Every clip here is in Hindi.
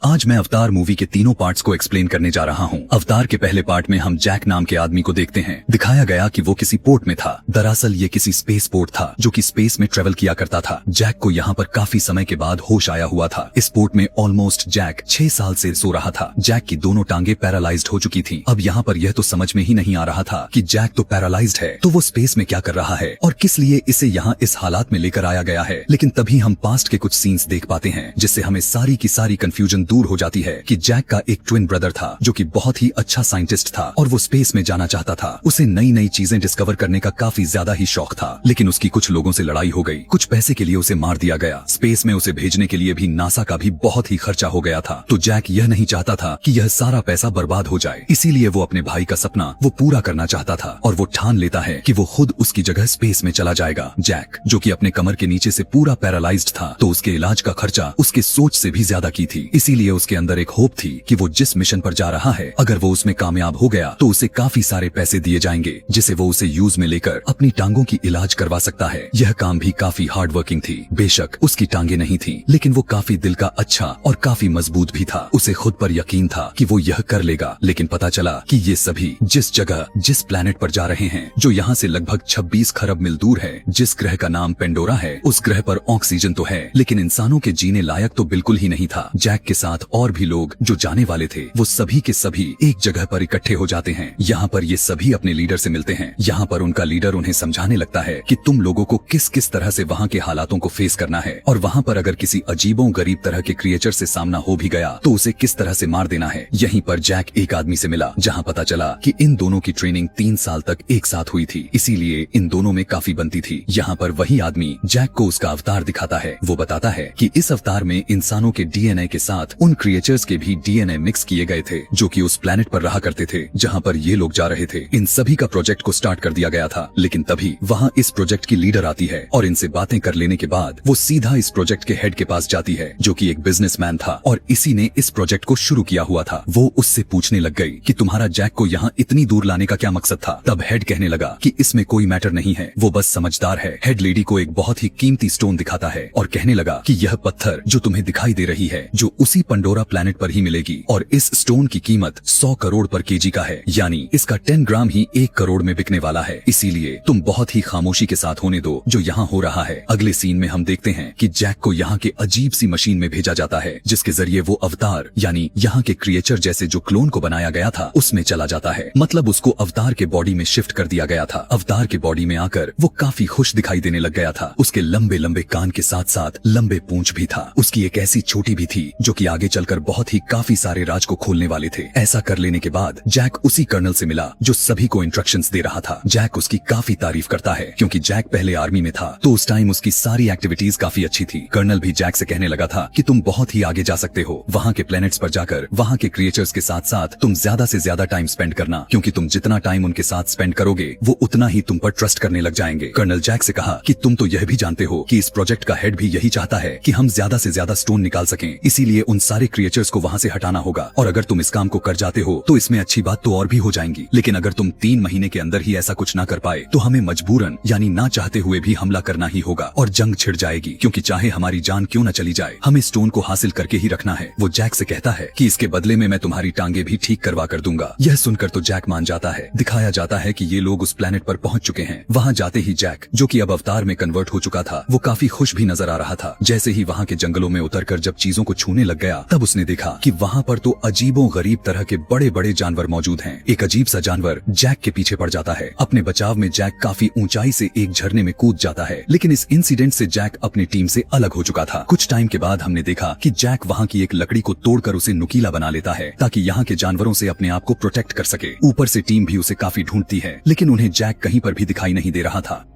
आज मैं अवतार मूवी के तीनों पार्ट्स को एक्सप्लेन करने जा रहा हूँ। अवतार के पहले पार्ट में हम जैक नाम के आदमी को देखते हैं। दिखाया गया कि वो किसी पोर्ट में था। दरअसल ये किसी स्पेस पोर्ट था जो कि स्पेस में ट्रेवल किया करता था। जैक को यहाँ पर काफी समय के बाद होश आया हुआ था। इस पोर्ट में ऑलमोस्ट जैक 6 साल से सो रहा था। जैक की दोनों टांगे पैरालाइज्ड हो चुकी थी। अब यहाँ पर यह तो समझ में ही नहीं आ रहा था कि जैक तो पैरालाइज्ड है, तो वो स्पेस में क्या कर रहा है और किस लिए इसे यहाँ इस हालात में लेकर आया गया है। लेकिन तभी हम पास्ट के कुछ सीन्स देख पाते हैं जिससे हमें सारी की सारी कंफ्यूजन दूर हो जाती है कि जैक का एक ट्विन ब्रदर था जो कि बहुत ही अच्छा साइंटिस्ट था और वो स्पेस में जाना चाहता था। उसे नई नई चीजें डिस्कवर करने का काफी ज्यादा ही शौक था, लेकिन उसकी कुछ लोगों से लड़ाई हो गई। कुछ पैसे के लिए उसे मार दिया गया। स्पेस में उसे भेजने के लिए भी नासा का भी बहुत ही खर्चा हो गया था। तो जैक यह नहीं चाहता था कि यह सारा पैसा बर्बाद हो जाए, इसीलिए वो अपने भाई का सपना वो पूरा करना चाहता था और वो ठान लेता है कि वो खुद उसकी जगह स्पेस में चला जाएगा। जैक जो कि अपने कमर के नीचे से पूरा पैरालाइज्ड था, तो उसके इलाज का खर्चा उसके सोच से भी ज्यादा की थी। इसीलिए उसके अंदर एक होप थी कि वो जिस मिशन पर जा रहा है, अगर वो उसमें कामयाब हो गया तो उसे काफी सारे पैसे दिए जाएंगे जिसे वो उसे यूज में लेकर अपनी टांगों की इलाज करवा सकता है। यह काम भी काफी हार्ड वर्किंग थी। बेशक उसकी टांगे नहीं थी, लेकिन वो काफी दिल का अच्छा और काफी मजबूत भी था। उसे खुद पर यकीन था कि वो यह कर लेगा। लेकिन पता चला कि ये सभी जिस जगह जिस प्लेनेट पर जा रहे हैं, जो यहाँ से लगभग 26 खरब मील दूर है, जिस ग्रह का नाम पेंडोरा है, उस ग्रह पर ऑक्सीजन तो है लेकिन इंसानों के जीने लायक तो बिल्कुल ही नहीं था। जैक के साथ और भी लोग जो जाने वाले थे, वो सभी के सभी एक जगह पर इकट्ठे हो जाते हैं। यहाँ पर ये सभी अपने लीडर से मिलते हैं। यहाँ पर उनका लीडर उन्हें समझाने लगता है कि तुम लोगों को किस किस तरह से वहाँ के हालातों को फेस करना है और वहाँ पर अगर किसी अजीबों गरीब तरह के क्रिएचर से सामना हो भी गया तो उसे किस तरह से मार देना है। यहीं पर जैक एक आदमी से मिला जहाँ पता चला कि इन दोनों की ट्रेनिंग 3 साल तक एक साथ हुई थी, इसीलिए इन दोनों में काफी बनती थी। यहाँ पर वही आदमी जैक को उसका अवतार दिखाता है। वो बताता है कि इस अवतार में इंसानों के डीएनए के साथ उन क्रिएचर्स के भी डीएनए मिक्स किए गए थे जो कि उस प्लेनेट पर रहा करते थे जहाँ पर ये लोग जा रहे थे। इन सभी का प्रोजेक्ट को स्टार्ट कर दिया गया था, लेकिन तभी वहाँ इस प्रोजेक्ट की लीडर आती है और इनसे बातें कर लेने के बाद वो सीधा इस प्रोजेक्ट के हेड के पास जाती है जो कि एक बिजनेसमैन था और इसी ने इस प्रोजेक्ट को शुरू किया हुआ था। वो उससे पूछने लग गई कि तुम्हारा जैक को यहाँ इतनी दूर लाने का क्या मकसद था। तब हेड कहने लगा कि इसमें कोई मैटर नहीं है, वो बस समझदार है। हेड लेडी को एक बहुत ही कीमती स्टोन दिखाता है और कहने लगा कि यह पत्थर जो तुम्हें दिखाई दे रही है, जो उसी पंडोरा प्लेनेट पर ही मिलेगी और इस स्टोन की कीमत 100 करोड़ पर केजी का है, यानी इसका 10 ग्राम ही 1 करोड़ में बिकने वाला है। इसीलिए तुम बहुत ही खामोशी के साथ होने दो जो यहाँ हो रहा है। अगले सीन में हम देखते हैं कि जैक को यहाँ के अजीब सी मशीन में भेजा जाता है जिसके जरिए वो अवतार यानी यहाँ के क्रिएचर जैसे जो क्लोन को बनाया गया था उसमें चला जाता है। मतलब उसको अवतार के बॉडी में शिफ्ट कर दिया गया था। अवतार के बॉडी में आकर वो काफी खुश दिखाई देने लग गया था। उसके लंबे लंबे कान के साथ साथ लंबे पूंछ भी था। उसकी एक ऐसी चोटी भी थी जो कि आगे चलकर बहुत ही काफी सारे राज को खोलने वाले थे। ऐसा कर लेने के बाद जैक उसी कर्नल से मिला जो सभी को इंस्ट्रक्शंस दे रहा था। जैक उसकी काफी तारीफ करता है क्योंकि जैक पहले आर्मी में था, तो उस टाइम उसकी सारी एक्टिविटीज काफी अच्छी थी। कर्नल भी जैक से कहने लगा था कि तुम बहुत ही आगे जा सकते हो। वहाँ के प्लेनेट्स पर जाकर वहाँ के क्रिएचर्स के साथ साथ तुम ज्यादा से ज्यादा टाइम स्पेंड करना, क्योंकि तुम जितना टाइम उनके साथ स्पेंड करोगे वो उतना ही तुम पर ट्रस्ट करने लग जाएंगे। कर्नल जैक से कहा कि तुम तो यह भी जानते हो कि इस प्रोजेक्ट का हेड भी यही चाहता है कि हम ज्यादा से ज्यादा स्टोन निकाल सकें, इसीलिए उन सारे क्रिएचर्स को वहाँ से हटाना होगा और अगर तुम इस काम को कर जाते हो तो इसमें अच्छी बात तो और भी हो जाएंगी। लेकिन अगर तुम 3 महीने के अंदर ही ऐसा कुछ ना कर पाए तो हमें मजबूरन यानी ना चाहते हुए भी हमला करना ही होगा और जंग छिड़ जाएगी, क्योंकि चाहे हमारी जान क्यों न चली जाए हमें स्टोन को हासिल करके ही रखना है। वो जैक से कहता है कि इसके बदले में मैं तुम्हारी टांगे भी ठीक करवा कर दूंगा। यह सुनकर तो जैक मान जाता है। दिखाया जाता है कि ये लोग उस प्लेनेट पर पहुंच चुके हैं। वहाँ जाते ही जैक जो कि अब अवतार में कन्वर्ट हो चुका था, वो काफी खुश भी नजर आ रहा था। जैसे ही वहाँ के जंगलों में उतरकर जब चीजों को छूने लग गया तब उसने देखा कि वहाँ पर तो अजीबों गरीब तरह के बड़े बड़े जानवर मौजूद हैं। एक अजीब सा जानवर जैक के पीछे पड़ जाता है। अपने बचाव में जैक काफी ऊंचाई से एक झरने में कूद जाता है, लेकिन इस इंसिडेंट से जैक अपनी टीम से अलग हो चुका था। कुछ टाइम के बाद हमने देखा कि जैक वहाँ की एक लकड़ी को तोड़कर उसे नुकीला बना लेता है ताकि यहाँ के जानवरों से अपने आप को प्रोटेक्ट कर सके। ऊपर से टीम भी उसे काफी ढूंढती है, लेकिन उन्हें जैक कहीं पर भी दिखाई नहीं दे रहा था।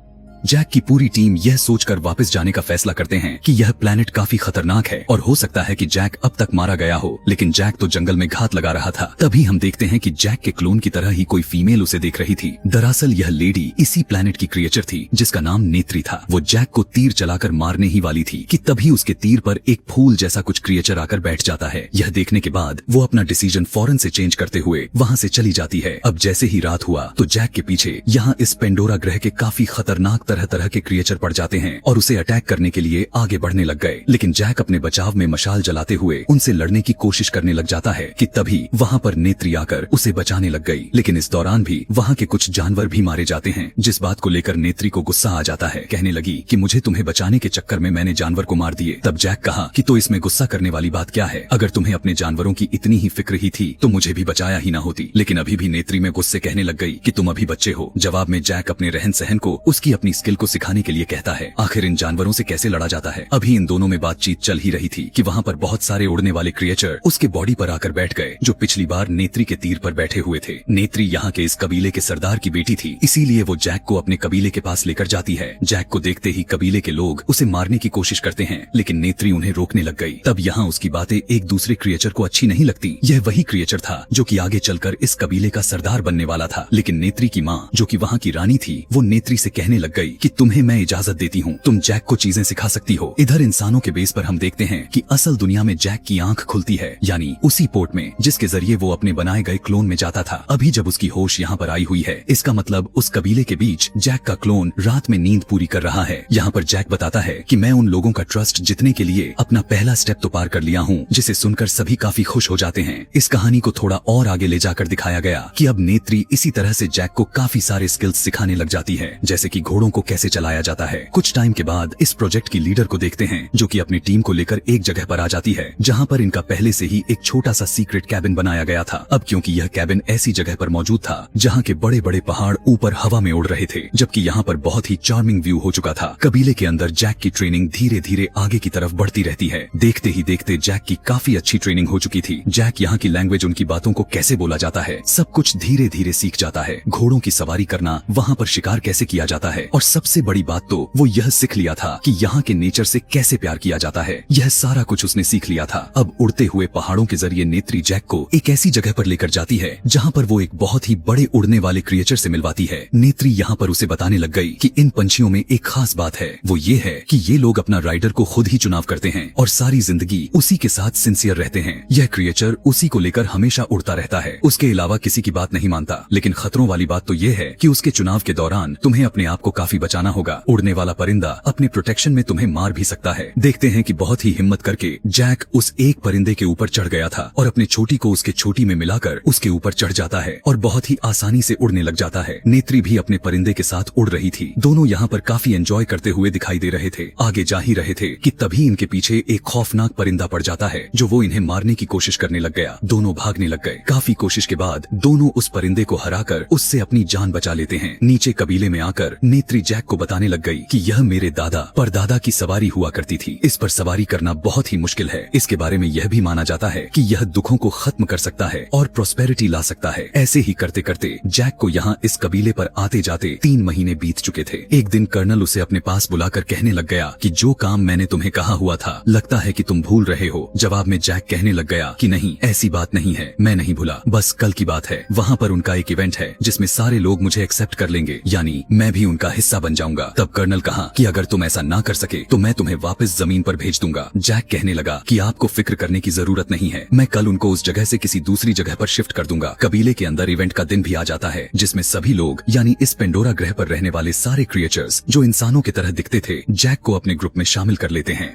जैक की पूरी टीम यह सोचकर वापस जाने का फैसला करते हैं कि यह प्लेनेट काफी खतरनाक है और हो सकता है कि जैक अब तक मारा गया हो, लेकिन जैक तो जंगल में घात लगा रहा था। तभी हम देखते हैं कि जैक के क्लोन की तरह ही कोई फीमेल उसे देख रही थी। दरअसल यह लेडी इसी प्लेनेट की क्रिएचर थी जिसका नाम नेत्री था। वो जैक को तीर चलाकर मारने ही वाली थी कि तभी उसके तीर पर एक फूल जैसा कुछ क्रिएचर आकर बैठ जाता है। यह देखने के बाद वो अपना डिसीजन फौरन से चेंज करते हुए वहाँ से चली जाती है। अब जैसे ही रात हुआ तो जैक के पीछे यहाँ इस पेंडोरा ग्रह के काफी खतरनाक तरह तरह के क्रिएचर पड़ जाते हैं और उसे अटैक करने के लिए आगे बढ़ने लग गए। लेकिन जैक अपने बचाव में मशाल जलाते हुए उनसे लड़ने की कोशिश करने लग जाता है कि तभी वहाँ पर नेत्री आकर उसे बचाने लग गई। लेकिन इस दौरान भी वहाँ के कुछ जानवर भी मारे जाते हैं, जिस बात को लेकर नेत्री को गुस्सा आ जाता है। कहने लगी कि मुझे तुम्हें बचाने के चक्कर में मैंने जानवर को मार दिए। तब जैक कहा कि तो इसमें गुस्सा करने वाली बात क्या है, अगर तुम्हें अपने जानवरों की इतनी ही फिक्र ही थी तो मुझे भी बचाया ही ना होती। लेकिन अभी भी नेत्री में गुस्से कहने लग गई कि तुम अभी बच्चे हो। जवाब में जैक अपने रहन सहन को उसकी अपनी स्किल को सिखाने के लिए कहता है। आखिर इन जानवरों से कैसे लड़ा जाता है। अभी इन दोनों में बातचीत चल ही रही थी कि वहाँ पर बहुत सारे उड़ने वाले क्रिएचर उसके बॉडी पर आकर बैठ गए, जो पिछली बार नेत्री के तीर पर बैठे हुए थे। नेत्री यहाँ के इस कबीले के सरदार की बेटी थी, इसीलिए वो जैक को अपने कबीले के पास लेकर जाती है। जैक को देखते ही कबीले के लोग उसे मारने की कोशिश करते हैं, लेकिन नेत्री उन्हें रोकने लग गई। तब यहाँ उसकी बातें एक दूसरे क्रिएचर को अच्छी नहीं लगती। यह वही क्रिएचर था जो कि आगे चलकर इस कबीले का सरदार बनने वाला था। लेकिन नेत्री की माँ, जो कि वहाँ की रानी थी, वो नेत्री से कहने लग गई कि तुम्हें मैं इजाजत देती हूँ, तुम जैक को चीजें सिखा सकती हो। इधर इंसानों के बेस पर हम देखते हैं कि असल दुनिया में जैक की आंख खुलती है, यानी उसी पोर्ट में जिसके जरिए वो अपने बनाए गए क्लोन में जाता था। अभी जब उसकी होश यहाँ पर आई हुई है, इसका मतलब उस कबीले के बीच जैक का क्लोन रात में नींद पूरी कर रहा है। यहाँ पर जैक बताता है कि मैं उन लोगों का ट्रस्ट जीतने के लिए अपना पहला स्टेप तो पार कर लिया हूँ, जिसे सुनकर सभी काफी खुश हो जाते हैं। इस कहानी को थोड़ा और आगे ले जाकर दिखाया गया कि अब नेत्री इसी तरह से जैक को काफी सारे स्किल्स सिखाने लग जाती है, जैसे कि घोड़ों को कैसे चलाया जाता है। कुछ टाइम के बाद इस प्रोजेक्ट की लीडर को देखते हैं, जो कि अपनी टीम को लेकर एक जगह पर आ जाती है, जहाँ पर इनका पहले से ही एक छोटा सा सीक्रेट कैबिन बनाया गया था। अब क्योंकि यह कैबिन ऐसी जगह पर मौजूद था जहाँ के बड़े बड़े पहाड़ ऊपर हवा में उड़ रहे थे, जबकि यहाँ पर बहुत ही चार्मिंग व्यू हो चुका था। कबीले के अंदर जैक की ट्रेनिंग धीरे धीरे आगे की तरफ बढ़ती रहती है। देखते ही देखते जैक की काफी अच्छी ट्रेनिंग हो चुकी थी। जैक यहाँ की लैंग्वेज, उनकी बातों को कैसे बोला जाता है, सब कुछ धीरे धीरे सीख जाता है। घोड़ों की सवारी करना, वहाँ पर शिकार कैसे किया जाता है, और सबसे बड़ी बात तो वो यह सीख लिया था कि यहाँ के नेचर से कैसे प्यार किया जाता है। यह सारा कुछ उसने सीख लिया था। अब उड़ते हुए पहाड़ों के जरिए नेत्री जैक को एक ऐसी जगह पर लेकर जाती है जहाँ पर वो एक बहुत ही बड़े उड़ने वाले क्रिएचर से मिलवाती है। नेत्री यहाँ पर उसे बताने लग गई कि इन पंछियों में एक खास बात है, वो ये है कि ये लोग अपना राइडर को खुद ही चुनाव करते हैं और सारी जिंदगी उसी के साथ सिंसियर रहते हैं। यह क्रिएचर उसी को लेकर हमेशा उड़ता रहता है, उसके अलावा किसी की बात नहीं मानता। लेकिन खतरों वाली बात तो ये है कि उसके चुनाव के दौरान तुम्हें अपने आप को काफी बचाना होगा। उड़ने वाला परिंदा अपने प्रोटेक्शन में तुम्हें मार भी सकता है। देखते हैं कि बहुत ही हिम्मत करके जैक उस एक परिंदे के ऊपर चढ़ गया था और अपनी छोटी को उसके छोटी में मिलाकर उसके ऊपर चढ़ जाता है और बहुत ही आसानी से उड़ने लग जाता है। नेत्री भी अपने परिंदे के साथ उड़ रही थी। दोनों यहाँ पर काफी एंजॉय करते हुए दिखाई दे रहे थे। आगे जा ही रहे थे कि तभी इनके पीछे एक खौफनाक परिंदा पड़ जाता है, जो वो इन्हें मारने की कोशिश करने लग गया। दोनों भागने लग गए। काफी कोशिश के बाद दोनों उस परिंदे को हराकर उससे अपनी जान बचा लेते हैं। नीचे कबीले में आकर नेत्री जैक को बताने लग गई कि यह मेरे दादा परदादा की सवारी हुआ करती थी। इस पर सवारी करना बहुत ही मुश्किल है। इसके बारे में यह भी माना जाता है कि यह दुखों को खत्म कर सकता है और प्रॉस्पेरिटी ला सकता है। ऐसे ही करते करते जैक को यहाँ इस कबीले पर आते जाते 3 महीने बीत चुके थे। एक दिन कर्नल उसे अपने पास बुलाकर कहने लग गया कि जो काम मैंने तुम्हें कहा हुआ था, लगता है कि तुम भूल रहे हो। जवाब में जैक कहने लग गया कि नहीं, ऐसी बात नहीं है, मैं नहीं भूला, बस कल की बात है। वहाँ पर उनका एक इवेंट है जिसमें सारे लोग मुझे एक्सेप्ट कर लेंगे, यानी मैं भी उनका हिस्सा बन जाऊंगा। तब कर्नल कहा कि अगर तुम ऐसा ना कर सके तो मैं तुम्हें वापस जमीन पर भेज दूंगा। जैक कहने लगा कि आपको फिक्र करने की जरूरत नहीं है, मैं कल उनको उस जगह से किसी दूसरी जगह पर शिफ्ट कर दूंगा। कबीले के अंदर इवेंट का दिन भी आ जाता है, जिसमें सभी लोग यानी इस पेंडोरा ग्रह पर रहने वाले सारे क्रिएचर्स जो इंसानों की तरह दिखते थे, जैक को अपने ग्रुप में शामिल कर लेते हैं।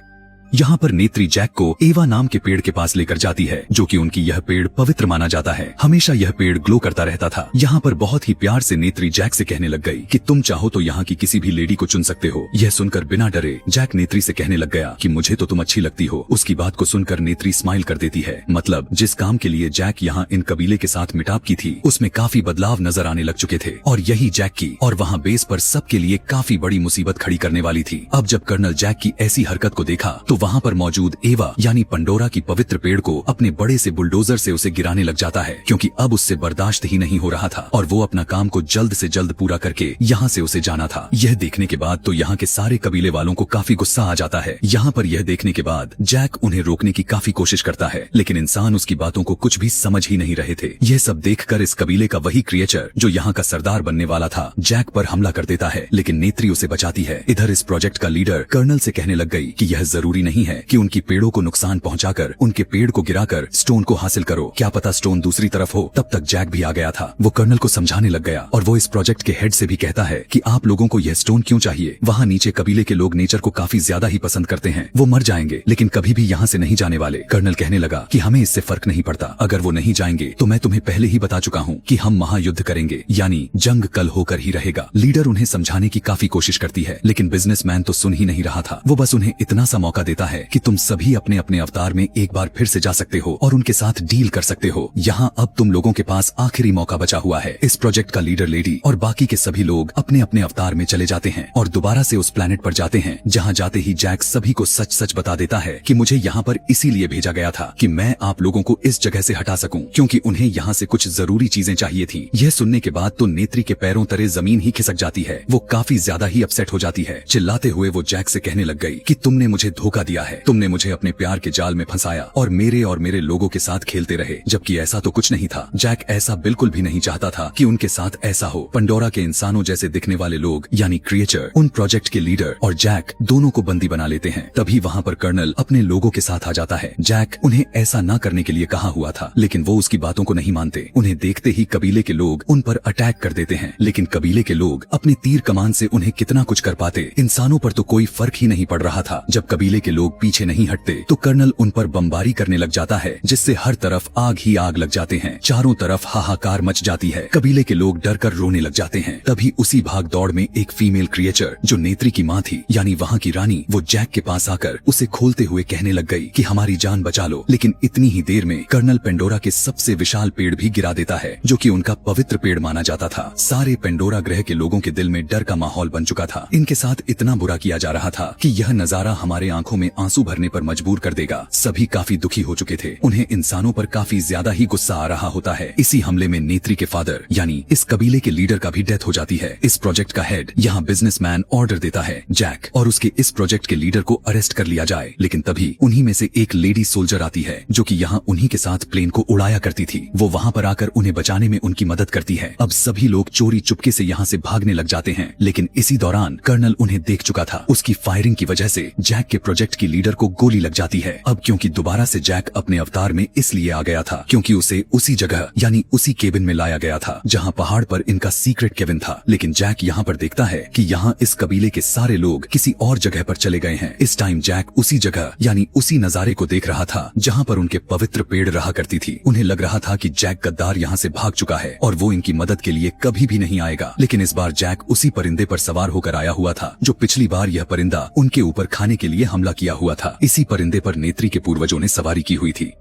यहाँ पर नेत्री जैक को एवा नाम के पेड़ के पास लेकर जाती है, जो कि उनकी यह पेड़ पवित्र माना जाता है। हमेशा यह पेड़ ग्लो करता रहता था। यहाँ पर बहुत ही प्यार से नेत्री जैक से कहने लग गई कि तुम चाहो तो यहाँ की किसी भी लेडी को चुन सकते हो। यह सुनकर बिना डरे जैक नेत्री से कहने लग गया कि मुझे तो तुम अच्छी लगती हो। उसकी बात को सुनकर नेत्री स्माइल कर देती है। मतलब जिस काम के लिए जैक यहाँ इन कबीले के साथ मिटाप की थी, उसमें काफी बदलाव नजर आने लग चुके थे और यही जैक की और वहाँ बेस पर सबके लिए काफी बड़ी मुसीबत खड़ी करने वाली थी। अब जब कर्नल जैक की ऐसी हरकत को देखा तो वहाँ पर मौजूद एवा यानी पंडोरा की पवित्र पेड़ को अपने बड़े से बुलडोजर से उसे गिराने लग जाता है, क्योंकि अब उससे बर्दाश्त ही नहीं हो रहा था और वो अपना काम को जल्द से जल्द पूरा करके यहाँ से उसे जाना था। यह देखने के बाद तो यहाँ के सारे कबीले वालों को काफी गुस्सा आ जाता है। यहाँ पर यह देखने के बाद जैक उन्हें रोकने की काफी कोशिश करता है, लेकिन इंसान उसकी बातों को कुछ भी समझ ही नहीं रहे थे। यह सब देखकर इस कबीले का वही क्रिएचर जो यहाँ का सरदार बनने वाला था, जैक पर हमला कर देता है, लेकिन नेत्री उसे बचाती है। इधर इस प्रोजेक्ट का लीडर कर्नल से कहने लग गई कि यह जरूरी नहीं है कि उनकी पेड़ों को नुकसान पहुंचाकर उनके पेड़ को गिराकर स्टोन को हासिल करो। क्या पता स्टोन दूसरी तरफ हो। तब तक जैक भी आ गया था। वो कर्नल को समझाने लग गया और वो इस प्रोजेक्ट के हेड से भी कहता है कि आप लोगों को यह स्टोन क्यों चाहिए। वहाँ नीचे कबीले के लोग नेचर को काफी ज्यादा ही पसंद करते हैं। वो मर जाएंगे लेकिन कभी भी यहाँ से नहीं जाने वाले। कर्नल कहने लगा कि हमें इससे फर्क नहीं पड़ता, अगर वो नहीं जाएंगे तो मैं तुम्हें पहले ही बता चुका हूँ कि हम महायुद्ध करेंगे, यानी जंग कल होकर ही रहेगा। लीडर उन्हें समझाने की काफी कोशिश करती है लेकिन बिजनेसमैन तो सुन ही नहीं रहा था। वो बस उन्हें इतना सा मौका देता है कि तुम सभी अपने अपने अवतार में एक बार फिर से जा सकते हो और उनके साथ डील कर सकते हो। यहाँ अब तुम लोगों के पास आखिरी मौका बचा हुआ है। इस प्रोजेक्ट का लीडर लेडी और बाकी के सभी लोग अपने अपने अवतार में चले जाते हैं और दोबारा से उस प्लेनेट पर जाते हैं। जहाँ जाते ही जैक सभी को सच सच बता देता है कि मुझे यहाँ पर इसीलिए भेजा गया था कि मैं आप लोगों को इस जगह से हटा सकूं, क्योंकि उन्हें यहाँ से कुछ जरूरी चीजें चाहिए थी। यह सुनने के बाद तो नेत्री के पैरों तले जमीन ही खिसक जाती है। वो काफी ज्यादा ही अपसेट हो जाती है। चिल्लाते हुए वो जैक से कहने लग गई कि तुमने मुझे धोखा दिया है, तुमने मुझे अपने प्यार के जाल में फंसाया और मेरे लोगों के साथ खेलते रहे, जबकि ऐसा तो कुछ नहीं था। जैक ऐसा बिल्कुल भी नहीं चाहता था कि उनके साथ ऐसा हो। पंडोरा के इंसानों जैसे दिखने वाले लोग यानी क्रिएचर उन प्रोजेक्ट के लीडर और जैक दोनों को बंदी बना लेते हैं। तभी वहाँ पर कर्नल अपने लोगों के साथ आ जाता है। जैक उन्हें ऐसा ना करने के लिए कहा हुआ था लेकिन वो उसकी बातों को नहीं मानते। उन्हें देखते ही कबीले के लोग उन पर अटैक कर देते हैं, लेकिन कबीले के लोग अपनी तीर कमान से उन्हें कितना कुछ कर पाते। इंसानों पर तो कोई फर्क ही नहीं पड़ रहा था। जब कबीले के लोग पीछे नहीं हटते तो कर्नल उन पर बमबारी करने लग जाता है, जिससे हर तरफ आग ही आग लग जाते हैं। चारों तरफ हाहाकार मच जाती है। कबीले के लोग डर कर रोने लग जाते हैं। तभी उसी भाग दौड़ में एक फीमेल क्रिएचर जो नेत्री की माँ थी यानी वहाँ की रानी, वो जैक के पास आकर उसे खोलते हुए कहने लग गई कि हमारी जान बचा लो। लेकिन इतनी ही देर में कर्नल पेंडोरा के सबसे विशाल पेड़ भी गिरा देता है, जो कि उनका पवित्र पेड़ माना जाता था। सारे पेंडोरा ग्रह के लोगों के दिल में डर का माहौल बन चुका था। इनके साथ इतना बुरा किया जा रहा था कि यह नजारा हमारे आंखों में आंसू भरने पर मजबूर कर देगा। सभी काफी दुखी हो चुके थे। उन्हें इंसानों पर काफी ज्यादा ही गुस्सा आ रहा होता है। इसी हमले में नेत्री के फादर यानी इस कबीले के लीडर का भी डेथ हो जाती है। इस प्रोजेक्ट का हेड यहाँ बिजनेसमैन ऑर्डर देता है जैक और उसके इस प्रोजेक्ट के लीडर को अरेस्ट कर लिया जाए, लेकिन तभी उन्हीं में से एक लेडी सोल्जर आती है जो कि यहाँ उन्हीं के साथ प्लेन को उड़ाया करती थी। वो वहाँ पर आकर उन्हें बचाने में उनकी मदद करती है। अब सभी लोग चोरी चुपके से यहाँ से भागने लग जाते हैं, लेकिन इसी दौरान कर्नल उन्हें देख चुका था। उसकी फायरिंग की वजह से जैक के प्रोजेक्ट की लीडर को गोली लग जाती है। अब क्योंकि दोबारा से जैक अपने अवतार में इसलिए आ गया था क्योंकि उसे उसी जगह यानी उसी केबिन में लाया गया था जहाँ पहाड़ पर इनका सीक्रेट केबिन था। लेकिन जैक यहाँ पर देखता है कि यहाँ इस कबीले के सारे लोग किसी और जगह पर चले गए हैं। इस टाइम जैक उसी जगह यानी उसी नजारे को देख रहा था जहाँ पर उनके पवित्र पेड़ रहा करती थी। उन्हें लग रहा था कि जैक गद्दार यहाँ से भाग चुका है और वो इनकी मदद के लिए कभी भी नहीं आएगा। लेकिन इस बार जैक उसी परिंदे पर सवार होकर आया हुआ था जो पिछली बार यह परिंदा उनके ऊपर खाने के लिए हमला किया हुआ था। इसी परिंदे पर नेत्री के पूर्वजों ने सवारी की हुई थी